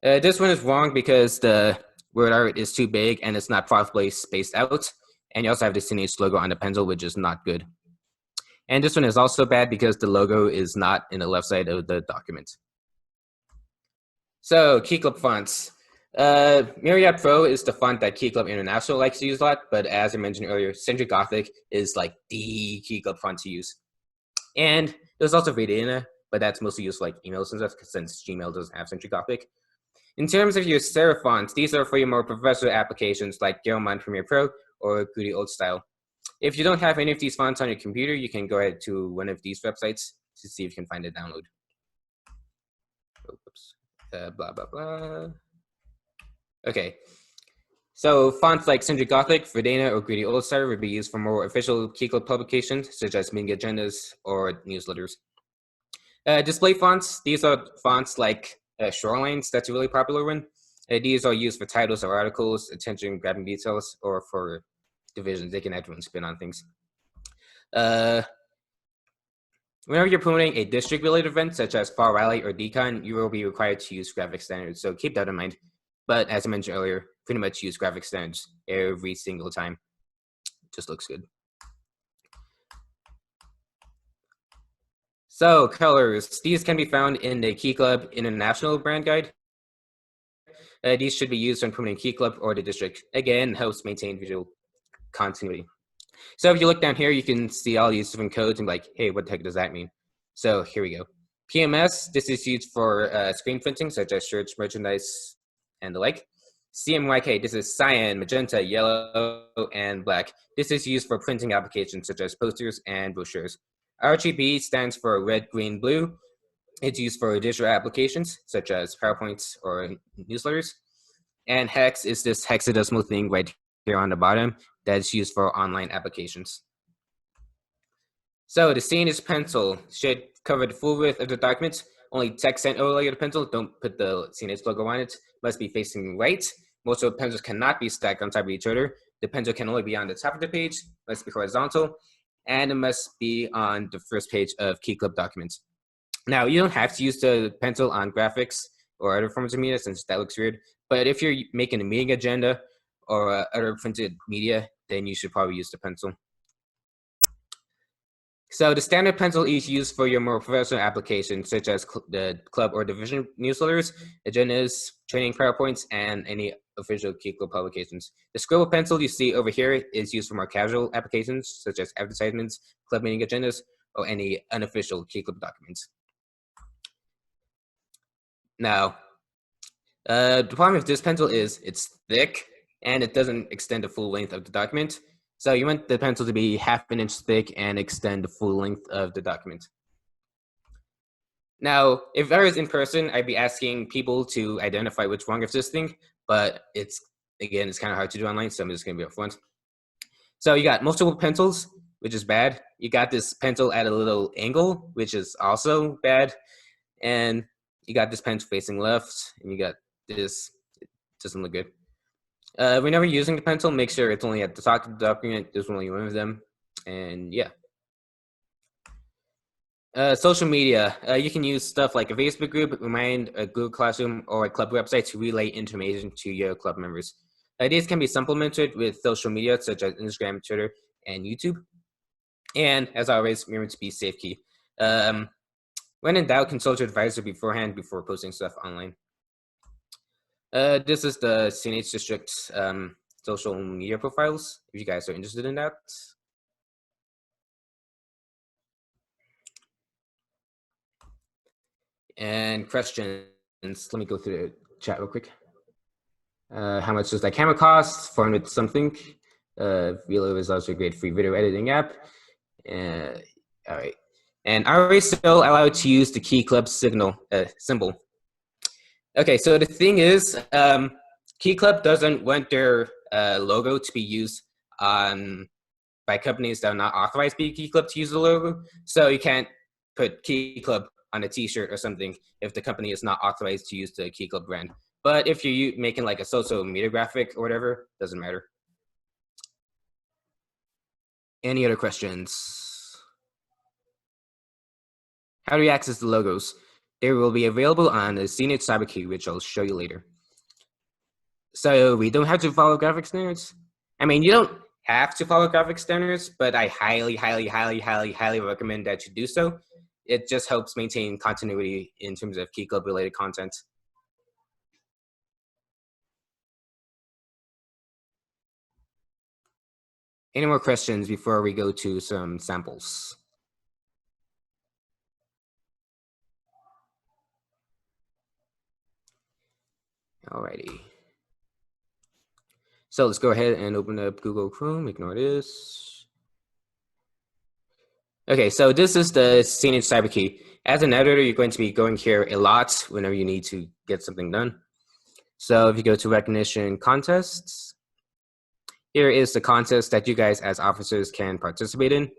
This one is wrong because the word art is too big and it's not properly spaced out. And you also have the CNH logo on the pencil, which is not good. And this one is also bad because the logo is not in the left side of the document. So Key Club fonts. Myriad Pro is the font that Key Club International likes to use a lot, but as I mentioned earlier, Century Gothic is like the Key Club font to use. And there's also Vedana, but that's mostly used for like emails and stuff since Gmail doesn't have Century Gothic. In terms of your serif fonts, these are for your more professional applications like Garamond Premiere Pro or Goody Old Style. If you don't have any of these fonts on your computer, you can go ahead to one of these websites to see if you can find a download. Oops. Blah, blah, blah. Okay. So fonts like Century Gothic, Vedana, or Goody Old Style would be used for more official Key Club publications, such as meeting agendas or newsletters. Display fonts, these are fonts like Shorelines, that's a really popular one. These are used for titles of articles, attention-grabbing details, or for divisions. They can add one spin on things. Whenever you're promoting a district-related event, such as Fall Rally or Decon, you will be required to use graphic standards, so keep that in mind. But as I mentioned earlier, pretty much use graphic standards every single time. Just looks good. So colors, these can be found in the Key Club International brand guide. These should be used when promoting Key Club or the district. Again, helps maintain visual continuity. So if you look down here, you can see all these different codes and be like, hey, what the heck does that mean? So here we go. PMS, this is used for screen printing, such as shirts, merchandise, and the like. CMYK, this is cyan, magenta, yellow, and black. This is used for printing applications, such as posters and brochures. RGB stands for red, green, blue. It's used for digital applications, such as PowerPoints or newsletters. And hex is this hexadecimal thing right here on the bottom that's used for online applications. So the CNH pencil should cover the full width of the document. Only text and overlay of the pencil. Don't put the CNH logo on it. Must be facing right. Most of the pencils cannot be stacked on top of each other. The pencil can only be on the top of the page. Must be horizontal. And it must be on the first page of Key Club documents. Now, you don't have to use the pencil on graphics or other forms of media since that looks weird. But if you're making a meeting agenda or other printed media, then you should probably use the pencil. So the standard pencil is used for your more professional applications, such as the club or division newsletters, agendas, training PowerPoints, and any official Key Club publications. The scribble pencil you see over here is used for more casual applications, such as advertisements, club meeting agendas, or any unofficial Key Club documents. Now, the problem with this pencil is it's thick, and it doesn't extend the full length of the document. So you want the pencil to be half an inch thick and extend the full length of the document. Now, if I was in person, I'd be asking people to identify what's wrong with this thing, but it's kind of hard to do online, so I'm just gonna be upfront. So you got multiple pencils, which is bad. You got this pencil at a little angle, which is also bad. And you got this pencil facing left, and you got this, it doesn't look good. Whenever you're using the pencil, make sure it's only at the top of the document. There's only one of them, and yeah. Social media, you can use stuff like a Facebook group, Remind, a Google Classroom, or a club website to relay information to your club members. These can be supplemented with social media such as Instagram, Twitter, and YouTube. And as always, remember to be safe key. When in doubt, consult your advisor beforehand before posting stuff online. This is the CNH district social media profiles, if you guys are interested in that. And questions, let me go through the chat real quick. How much does that camera cost? 400 something. Velo is also a great free video editing app. All right. And are we still allowed to use the Key Club symbol? Okay, so the thing is, Key Club doesn't want their logo to be used by companies that are not authorized by Key Club to use the logo. So you can't put Key Club on a t-shirt or something if the company is not authorized to use the Key Club brand. But if you're making like a social media graphic or whatever, doesn't matter. Any other questions? How do you access the logos? They will be available on the CNH Cyber Key, which I'll show you later. So we don't have to follow graphic standards. I mean, you don't have to follow graphic standards, but I highly recommend that you do so. It just helps maintain continuity in terms of Key Club related content. Any more questions before we go to some samples? Alrighty. So let's go ahead and open up Google Chrome, ignore this. Okay, so this is the CNH Cyber Key. As an editor, you're going to be going here a lot whenever you need to get something done. So if you go to recognition contests, here is the contest that you guys as officers can participate in.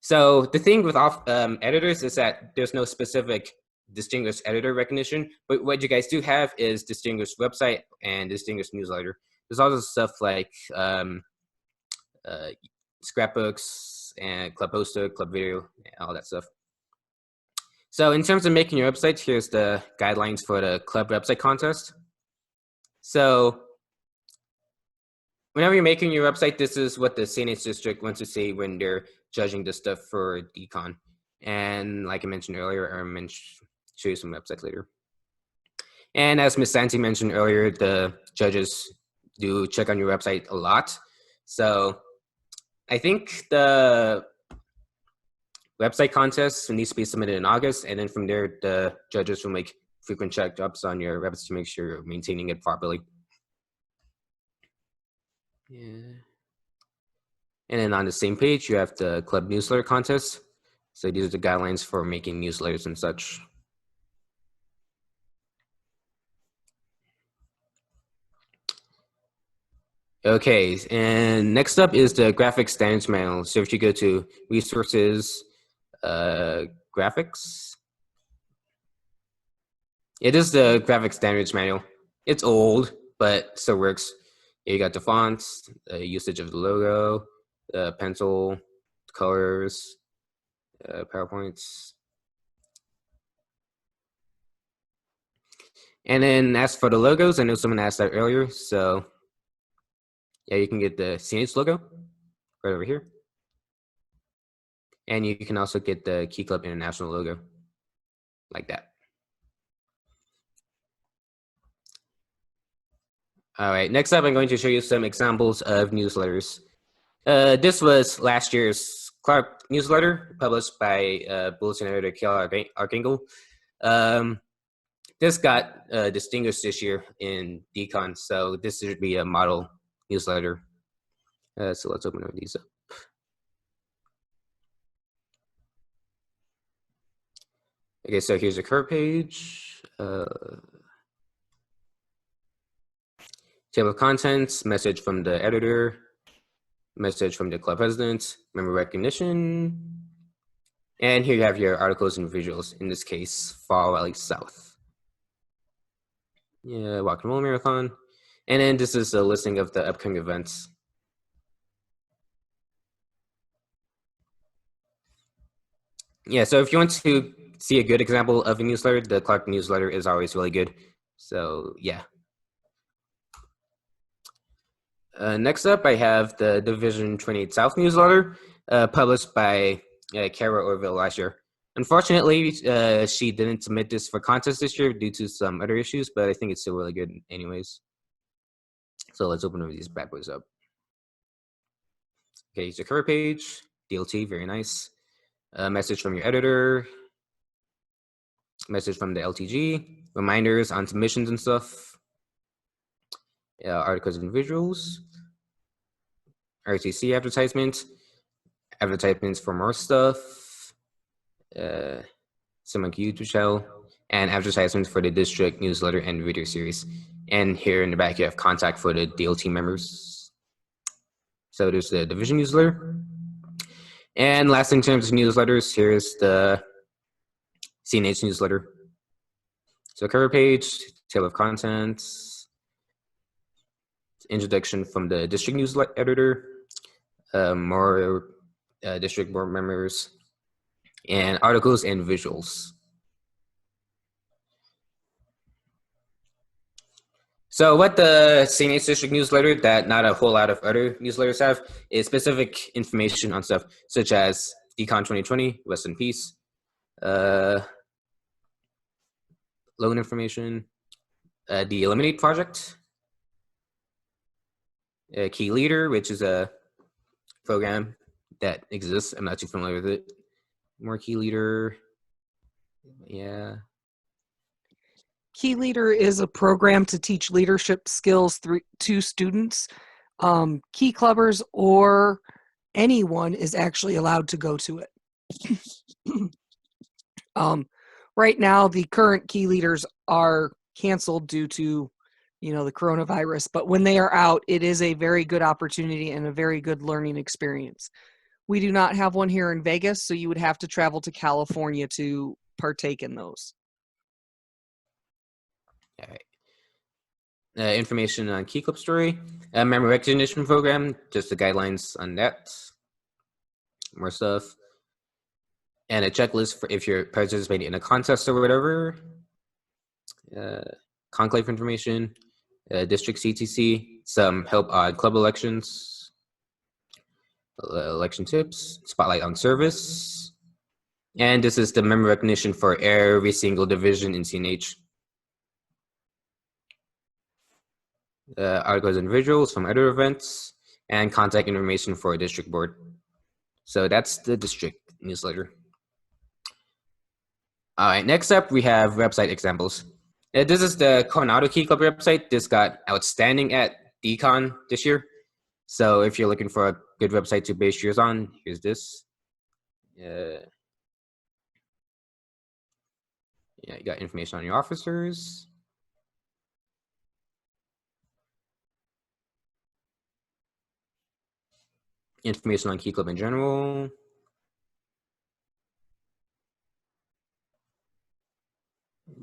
So the thing with editors is that there's no specific distinguished editor recognition, but what you guys do have is distinguished website and distinguished newsletter. There's also stuff like scrapbooks and club poster, club video, all that stuff. So in terms of making your website, here's the guidelines for the club website contest. So whenever you're making your website, this is what the CNH district wants to see when they're judging this stuff for decon. And like I mentioned earlier, I'm show you some websites later. And as Ms. Santi mentioned earlier, the judges do check on your website a lot. So I think the website contest needs to be submitted in August, and then from there, the judges will make frequent checkups on your website to make sure you're maintaining it properly. Yeah. And then on the same page, you have the club newsletter contest. So these are the guidelines for making newsletters and such. Okay, and next up is the graphic standards manual. So if you go to resources, graphics, it is the graphic standards manual. It's old, but still works. You got the fonts, the usage of the logo, the pencil, colors, PowerPoints. And then as for the logos, I know someone asked that earlier, so yeah, you can get the CNH logo right over here. And you can also get the Key Club International logo like that. All right, next up, I'm going to show you some examples of newsletters. This was last year's Clark newsletter published by Bulletin editor Kiel Archangel. This got distinguished this year in Decon, so this should be a model newsletter. So let's open these up. Okay, so here's a curve page. Table of contents, message from the editor, message from the club president, member recognition. And here you have your articles and visuals, in this case, Fall Valley South. Yeah, Walk and Roll Marathon. And then this is a listing of the upcoming events. Yeah, so if you want to see a good example of a newsletter, the Clark newsletter is always really good. So yeah. Next up, I have the Division 28 South newsletter, published by Kara Orville last year. Unfortunately, she didn't submit this for contest this year due to some other issues, but I think it's still really good anyways. So let's open these bad boys up. Okay, here's your cover page, DLT, very nice. Message from your editor, message from the LTG, reminders on submissions and stuff, articles and visuals, RTC advertisements for more stuff, some like YouTube channel, and advertisements for the district newsletter and video series. And here in the back, you have contact for the DLT members. So there's the division newsletter. And last, in terms of newsletters, here's the CNH newsletter. So cover page, table of contents, introduction from the district newsletter editor, more district board members, and articles and visuals. So what the CNH district newsletter that not a whole lot of other newsletters have is specific information on stuff such as Decon 2020, Rest in Peace, loan information, the Eliminate project, Key Leader, which is a program that exists. I'm not too familiar with it. More Key Leader, yeah. Key Leader is a program to teach leadership skills to students. Key clubbers or anyone is actually allowed to go to it. Right now, the current Key Leaders are canceled due to, the coronavirus. But when they are out, it is a very good opportunity and a very good learning experience. We do not have one here in Vegas, so you would have to travel to California to partake in those. All right. Information on Key Club Story, memory recognition program, just the guidelines on that, more stuff, and a checklist for if you're participating in a contest or whatever. Conclave information, district CTC, some help on club elections, election tips, spotlight on service, and this is the memory recognition for every single division in CNH. Articles and visuals from other events, and contact information for a district board. So that's the district newsletter. All right, next up we have website examples. This is the Coronado Key Club website. This got outstanding at Decon this year. So if you're looking for a good website to base yours on, here's this. Yeah, you got information on your officers. Information on Key Club in general.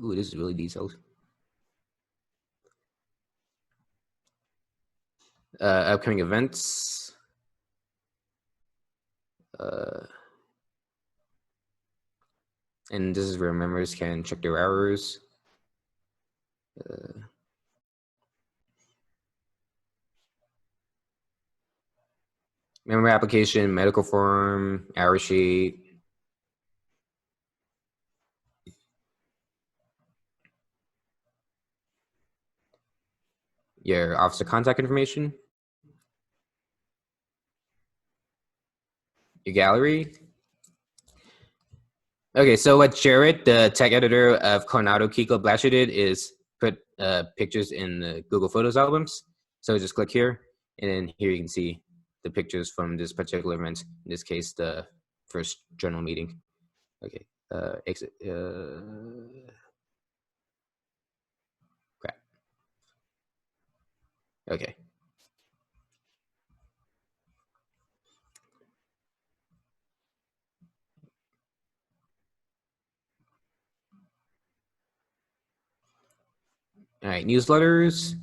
Ooh, this is really detailed. Upcoming events. And this is where members can check their hours. Member application, medical form, hour sheet. Your officer contact information. Your gallery. Okay, so what Jared, the tech editor of Coronado Key Club last year did is put pictures in the Google Photos albums. So just click here, and then here you can see the pictures from this particular event. In this case, the first journal meeting. Okay, exit. Crap. Okay. All right, newsletters,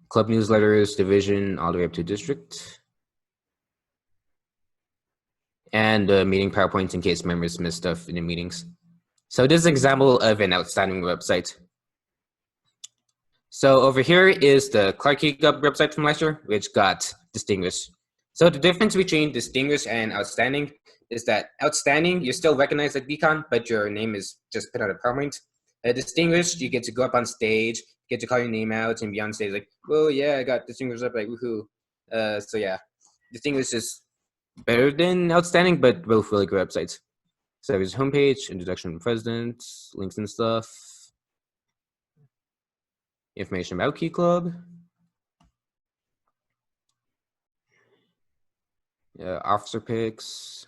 club newsletters, division, all the way up to district. And meeting PowerPoints in case members miss stuff in the meetings. So this is an example of an outstanding website. So over here is the Clark Key Club website from last year, which got distinguished. So the difference between distinguished and outstanding is that outstanding, you're still recognized at VCon, but your name is just put on a PowerPoint. Distinguished, you get to go up on stage, get to call your name out, and be on stage like, "Whoa, yeah, I got distinguished up, like woohoo." So yeah, distinguished is better than outstanding, but both really good websites. So here's homepage, introduction to the president, links and stuff, information about Key Club, officer picks,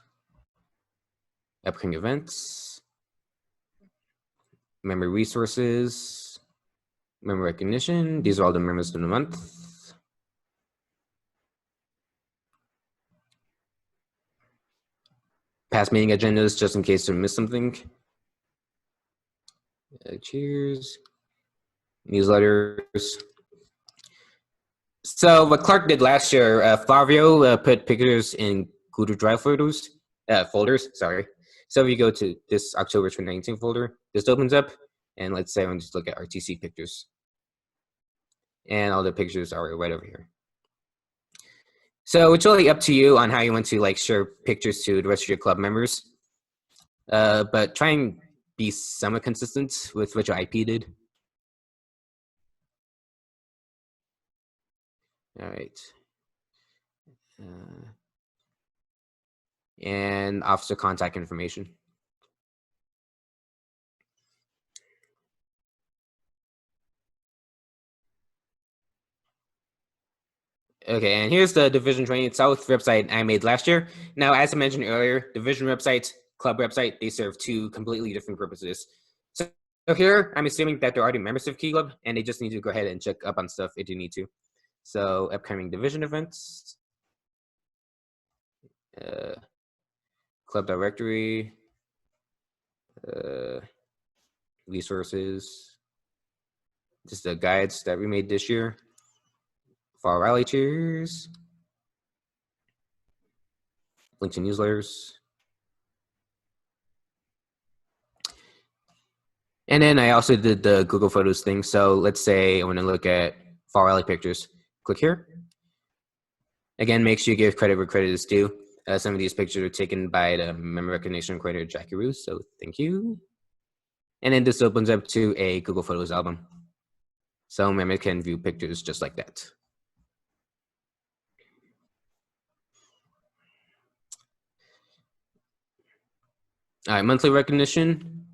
upcoming events, member resources, member recognition. These are all the members of the month. Past meeting agendas, just in case I missed something. Cheers. Newsletters. So what Clark did last year, Flavio put pictures in Google Drive folders. Sorry. So if you go to this October 2019 folder, this opens up, and let's say I want to just look at RTC pictures. And all the pictures are right over here. So it's really up to you on how you want to like share pictures to the rest of your club members. But try and be somewhat consistent with what your IP did. All right. And officer contact information. Okay, and here's the Division 28 South website I made last year. Now, as I mentioned earlier, Division website, club website, they serve two completely different purposes. So here, I'm assuming that they're already members of Key Club, and they just need to go ahead and check up on stuff if you need to. So upcoming division events, club directory, resources, just the guides that we made this year, fall rally cheers, link to newsletters. And then I also did the Google Photos thing. So let's say I want to look at fall rally pictures. Click here. Again, make sure you give credit where credit is due. Some of these pictures are taken by the member recognition coordinator, Jackie Roos, so thank you. And then this opens up to a Google Photos album. So members can view pictures just like that. All right, monthly recognition.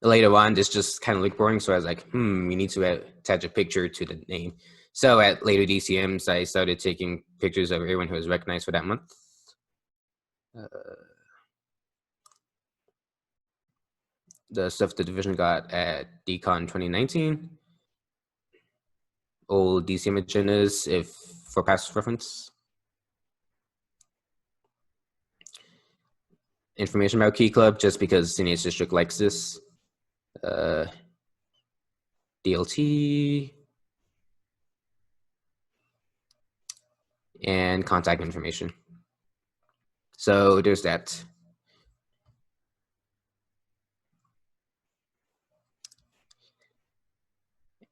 Later on, this just kind of looked boring, so I was like, we need to attach a picture to the name. So at later DCMs, I started taking pictures of everyone who was recognized for that month. The stuff the division got at DCon 2019. Old DCM agendas if for past reference. Information about Key Club, just because CNH District likes this. DLT. And contact information. So there's that.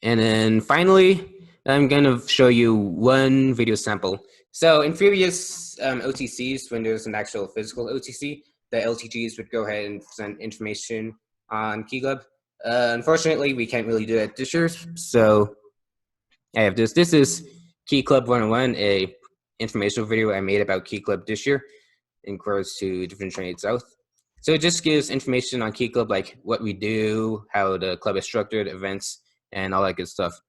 And then finally, I'm going to show you one video sample. So in previous OTCs, when there's an actual physical OTC, the LTGs would go ahead and present information on Key Club. Unfortunately, we can't really do that this year. So I have this. This is Key Club 101, a informational video I made about Key Club this year in regards to Division 28 South. So it just gives information on Key Club, like what we do, how the club is structured, events, and all that good stuff.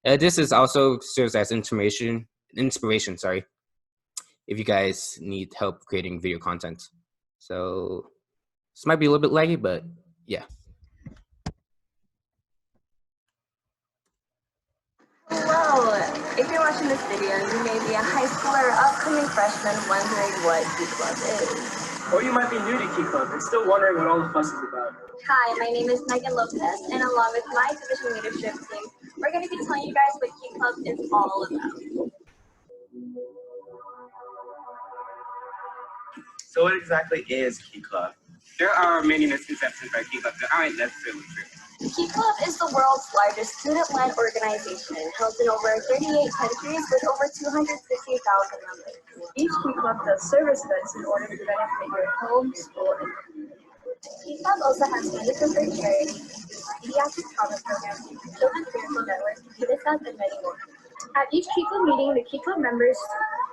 This is also serves as inspiration, if you guys need help creating video content. So this might be a little bit laggy, but yeah. Hello, if you're watching this video, you may be a high schooler or upcoming freshman wondering what Key Club is. Or you might be new to Key Club and still wondering what all the fuss is about. Hi, my name is Megan Lopez, and along with my division leadership team, we're going to be telling you guys what Key Club is all about. So what exactly is Key Club? There are many misconceptions about Key Club that aren't necessarily true. Key Club is the world's largest student-led organization, held in over 38 countries with over 260,000 members. Each Key Club does service events in order to benefit your home, school, and community. Key Club also has benefits for charity, pediatric trauma programs, children's miracle network, UNICEF, and many more. At each Key Club meeting, the Key Club members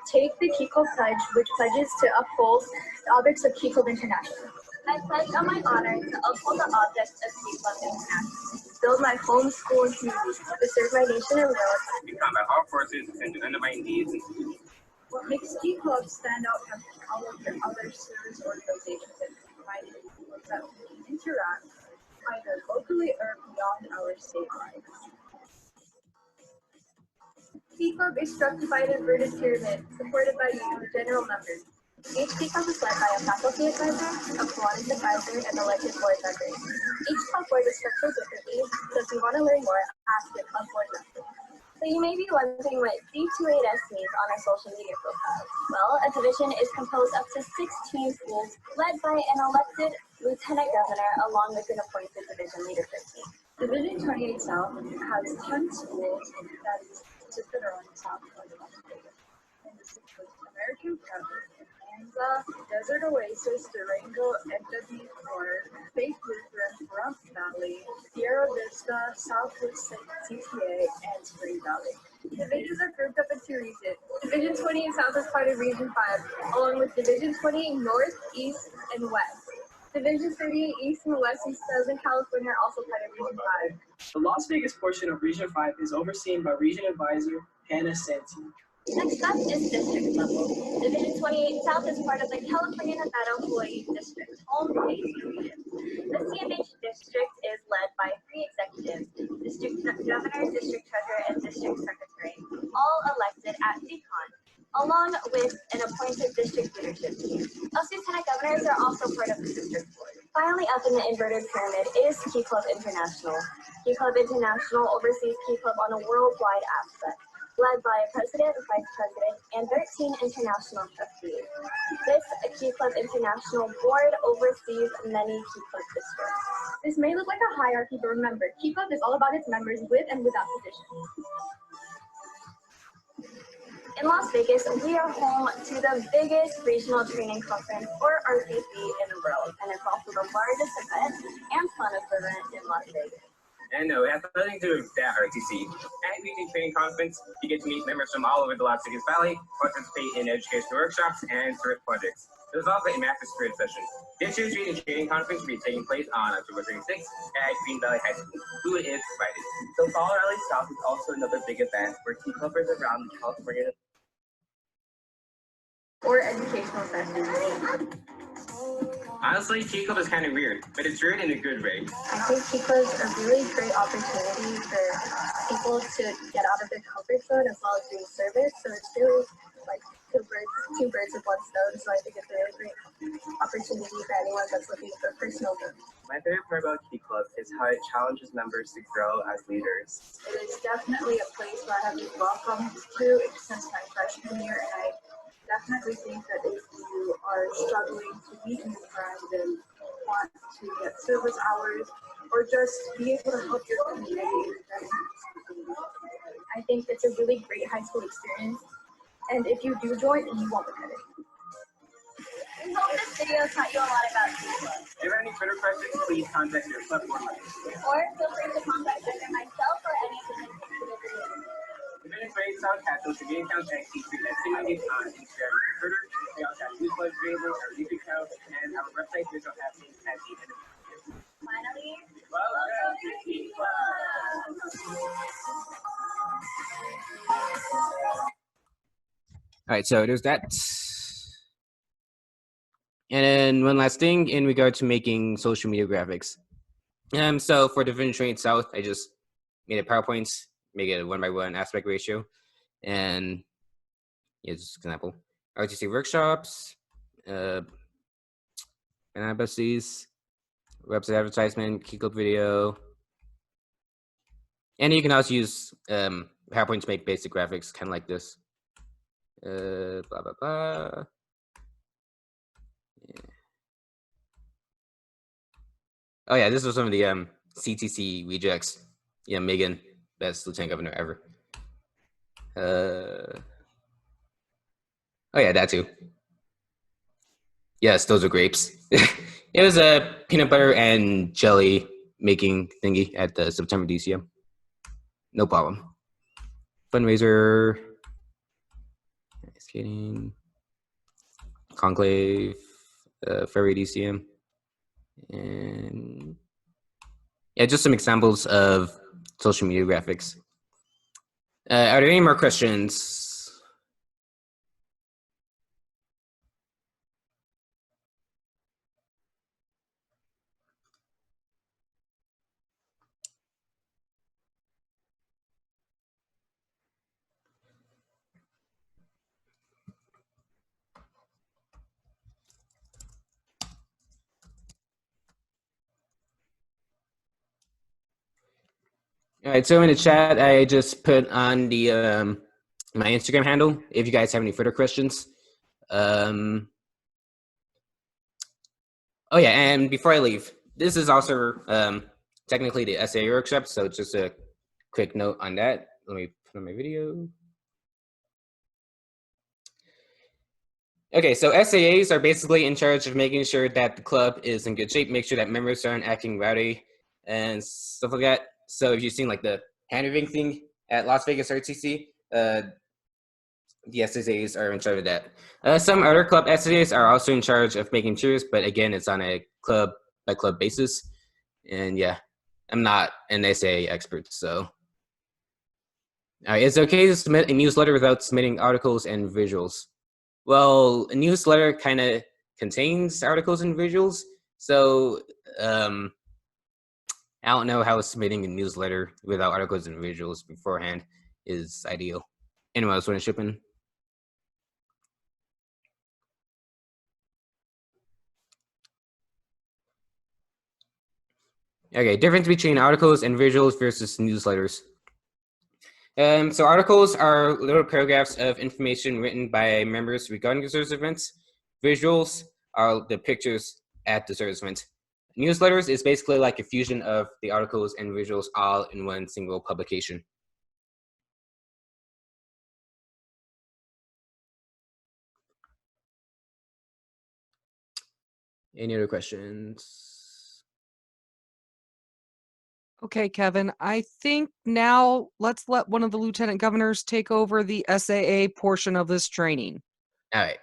take the Key Club pledge, which pledges to uphold the objects of Key Club International. I pledge on my honor to uphold the objects of Key Club International, Build my home, school, and community. to serve my nation and world, To combat all forces and to undermine needs. What makes Key Club stand out from all of the other service organizations that provide it is that we can interact either locally or beyond our state lines. Key Club is structured by an inverted pyramid, supported by you, the general members. Each Key Club is led by a faculty advisor, a Kiwanis advisor, and elected board members. Each club board is structured differently, so if you want to learn more, ask your club board member. So you may be wondering what D28S means on our social media profile. Well, a division is composed up to 16 schools, led by an elected lieutenant governor along with an appointed division leadership team. Division 28 South has 10 schools that is situated around the south of Las Vegas. And this includes American Prep, Anza, Desert Oasis, Durango, NW4, Faith Lutheran, Rump Valley, Sierra Vista, Southwood CTA, and Spring Valley. Divisions are grouped up into regions. Division 28 South is part of Region 5, along with Division 28 North, East, and West. Divisions 38 East and West in Southern California are also part of Region 5. The Las Vegas portion of Region 5 is overseen by Region Advisor Hannah Santee. Next up is district level. Division 28 South is part of the California Nevada Hawaii District, home-based region. The CMH district is led by 3 executives, district governor, district treasurer, and district secretary, all elected at DCON, along with an appointed district leadership team. Us lieutenant governors are also part of the district board. Finally, up in the inverted pyramid is Key Club International. Key Club International oversees Key Club on a worldwide aspect, led by a president, vice president, and 13 international trustees. This Key Club International board oversees many Key Club districts. This may look like a hierarchy, but remember, Key Club is all about its members with and without positions. In Las Vegas, we are home to the biggest regional training conference, or RTC, in the world, and it's also the largest event and funnest event in Las Vegas. And no, it has nothing to do with that RTC. At Region Training Conference, you get to meet members from all over the Las Vegas Valley, participate in educational workshops and service projects. There's also a master spirit session. This year's Region Training Conference will be taking place on October 26th at Green Valley High School. Food is provided. The Fall Rally South is also another big event where Key Clubbers around California Or educational sessions. Honestly, Key Club is kind of weird, but it's weird in a good way. I think Key Club is a really great opportunity for people to get out of their comfort zone as well as doing service. So it's really like two birds with one stone. So I think it's a really great opportunity for anyone that's looking for personal growth. My favorite part about Key Club is how it challenges members to grow as leaders. It is definitely a place where I have been welcomed to since my freshman year, and I definitely think that if you are struggling to meet new friends and want to get service hours or just be able to help your community, I think it's a really great high school experience. And if you do join, you won't regret it. We hope this video taught you a lot about Key Club. If you have any further questions, please contact your club board member. Or feel free to contact either myself or any of the executives. Division 28 South has social media accounts and keep it on Instagram and Twitter. We also have newsletters available, our YouTube channel, and our website, which will have links at the end of the video. Finally, Welcome to Key Club! All right, so there's that. And then one last thing in regard to making social media graphics. So for Division 28 South, I just made a PowerPoint, make it a 1:1 aspect ratio, and here's an example. RTC workshops, embassies, website advertisement, Key Club video, and you can also use PowerPoint to make basic graphics, kind of like this. Blah blah blah. Yeah. Oh yeah, this was some of the CTC rejects. Yeah, Megan, best lieutenant governor ever. Oh yeah, that too. Yes, those are grapes. It was a peanut butter and jelly making thingy at the September DCM. No problem. Fundraiser. Skating. Conclave. Ferry DCM. And yeah, just some examples of social media graphics. Are there any more questions? All right, so in the chat, I just put on the my Instagram handle if you guys have any further questions. Oh yeah, and before I leave, this is also technically the SAA workshop, so just a quick note on that. Let me put on my video. Okay, so SAAs are basically in charge of making sure that the club is in good shape, make sure that members aren't acting rowdy and stuff like that. So if you've seen like the hand waving thing at Las Vegas RTC, the SAAs are in charge of that. Some other club SAAs are also in charge of making cheers, but again, it's on a club by club basis. And yeah, I'm not an SAA expert, so. All right, it's okay to submit a newsletter without submitting articles and visuals. Well, a newsletter kind of contains articles and visuals, so I don't know how submitting a newsletter without articles and visuals beforehand is ideal. Anyone else want to chip in? Okay, difference between articles and visuals versus newsletters. So articles are little paragraphs of information written by members regarding the service events. Visuals are the pictures at the service event. Newsletters is basically like a fusion of the articles and visuals all in one single publication. Any other questions? Okay, Kevin, I think now let's let one of the lieutenant governors take over the SAA portion of this training. All right.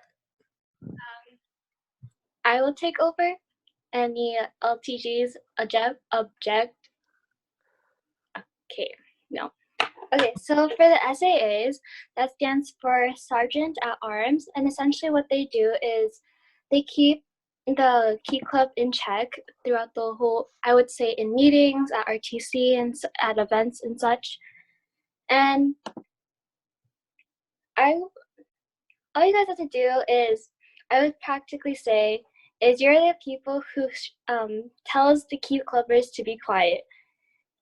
I will take over. Any LTGs object? Okay, no. Okay, so for the SAAs, that stands for Sergeant at Arms, and essentially what they do is they keep the Key Club in check throughout the whole, I would say in meetings, at RTC, and at events and such. And all you guys have to do is, I would practically say, is you're the people who tells the Key Clubbers to be quiet.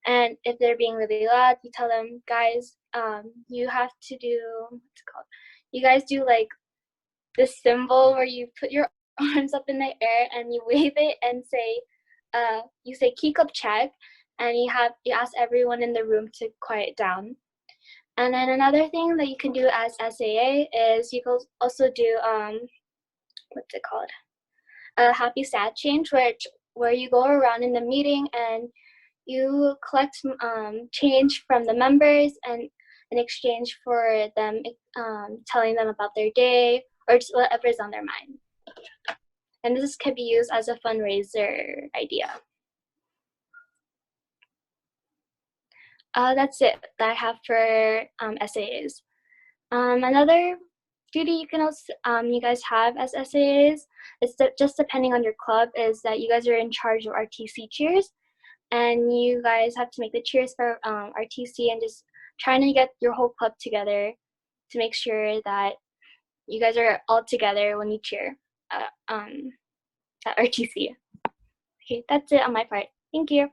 And if they're being really loud, you tell them, guys, you have to do, what's it called? You guys do like this symbol where you put your arms up in the air and you wave it and say, you say keep up check, and you ask everyone in the room to quiet down. And then another thing that you can do as SAA is you can also do, what's it called? A happy sad change, where you go around in the meeting and you collect change from the members and in exchange for them telling them about their day or just whatever's on their mind. And this can be used as a fundraiser idea. That's it that I have for SAAs. Another duty you can also, you guys have as SAAs, is that just depending on your club, is that you guys are in charge of RTC cheers. And you guys have to make the cheers for RTC and just trying to get your whole club together to make sure that you guys are all together when you cheer at RTC. Okay, that's it on my part. Thank you.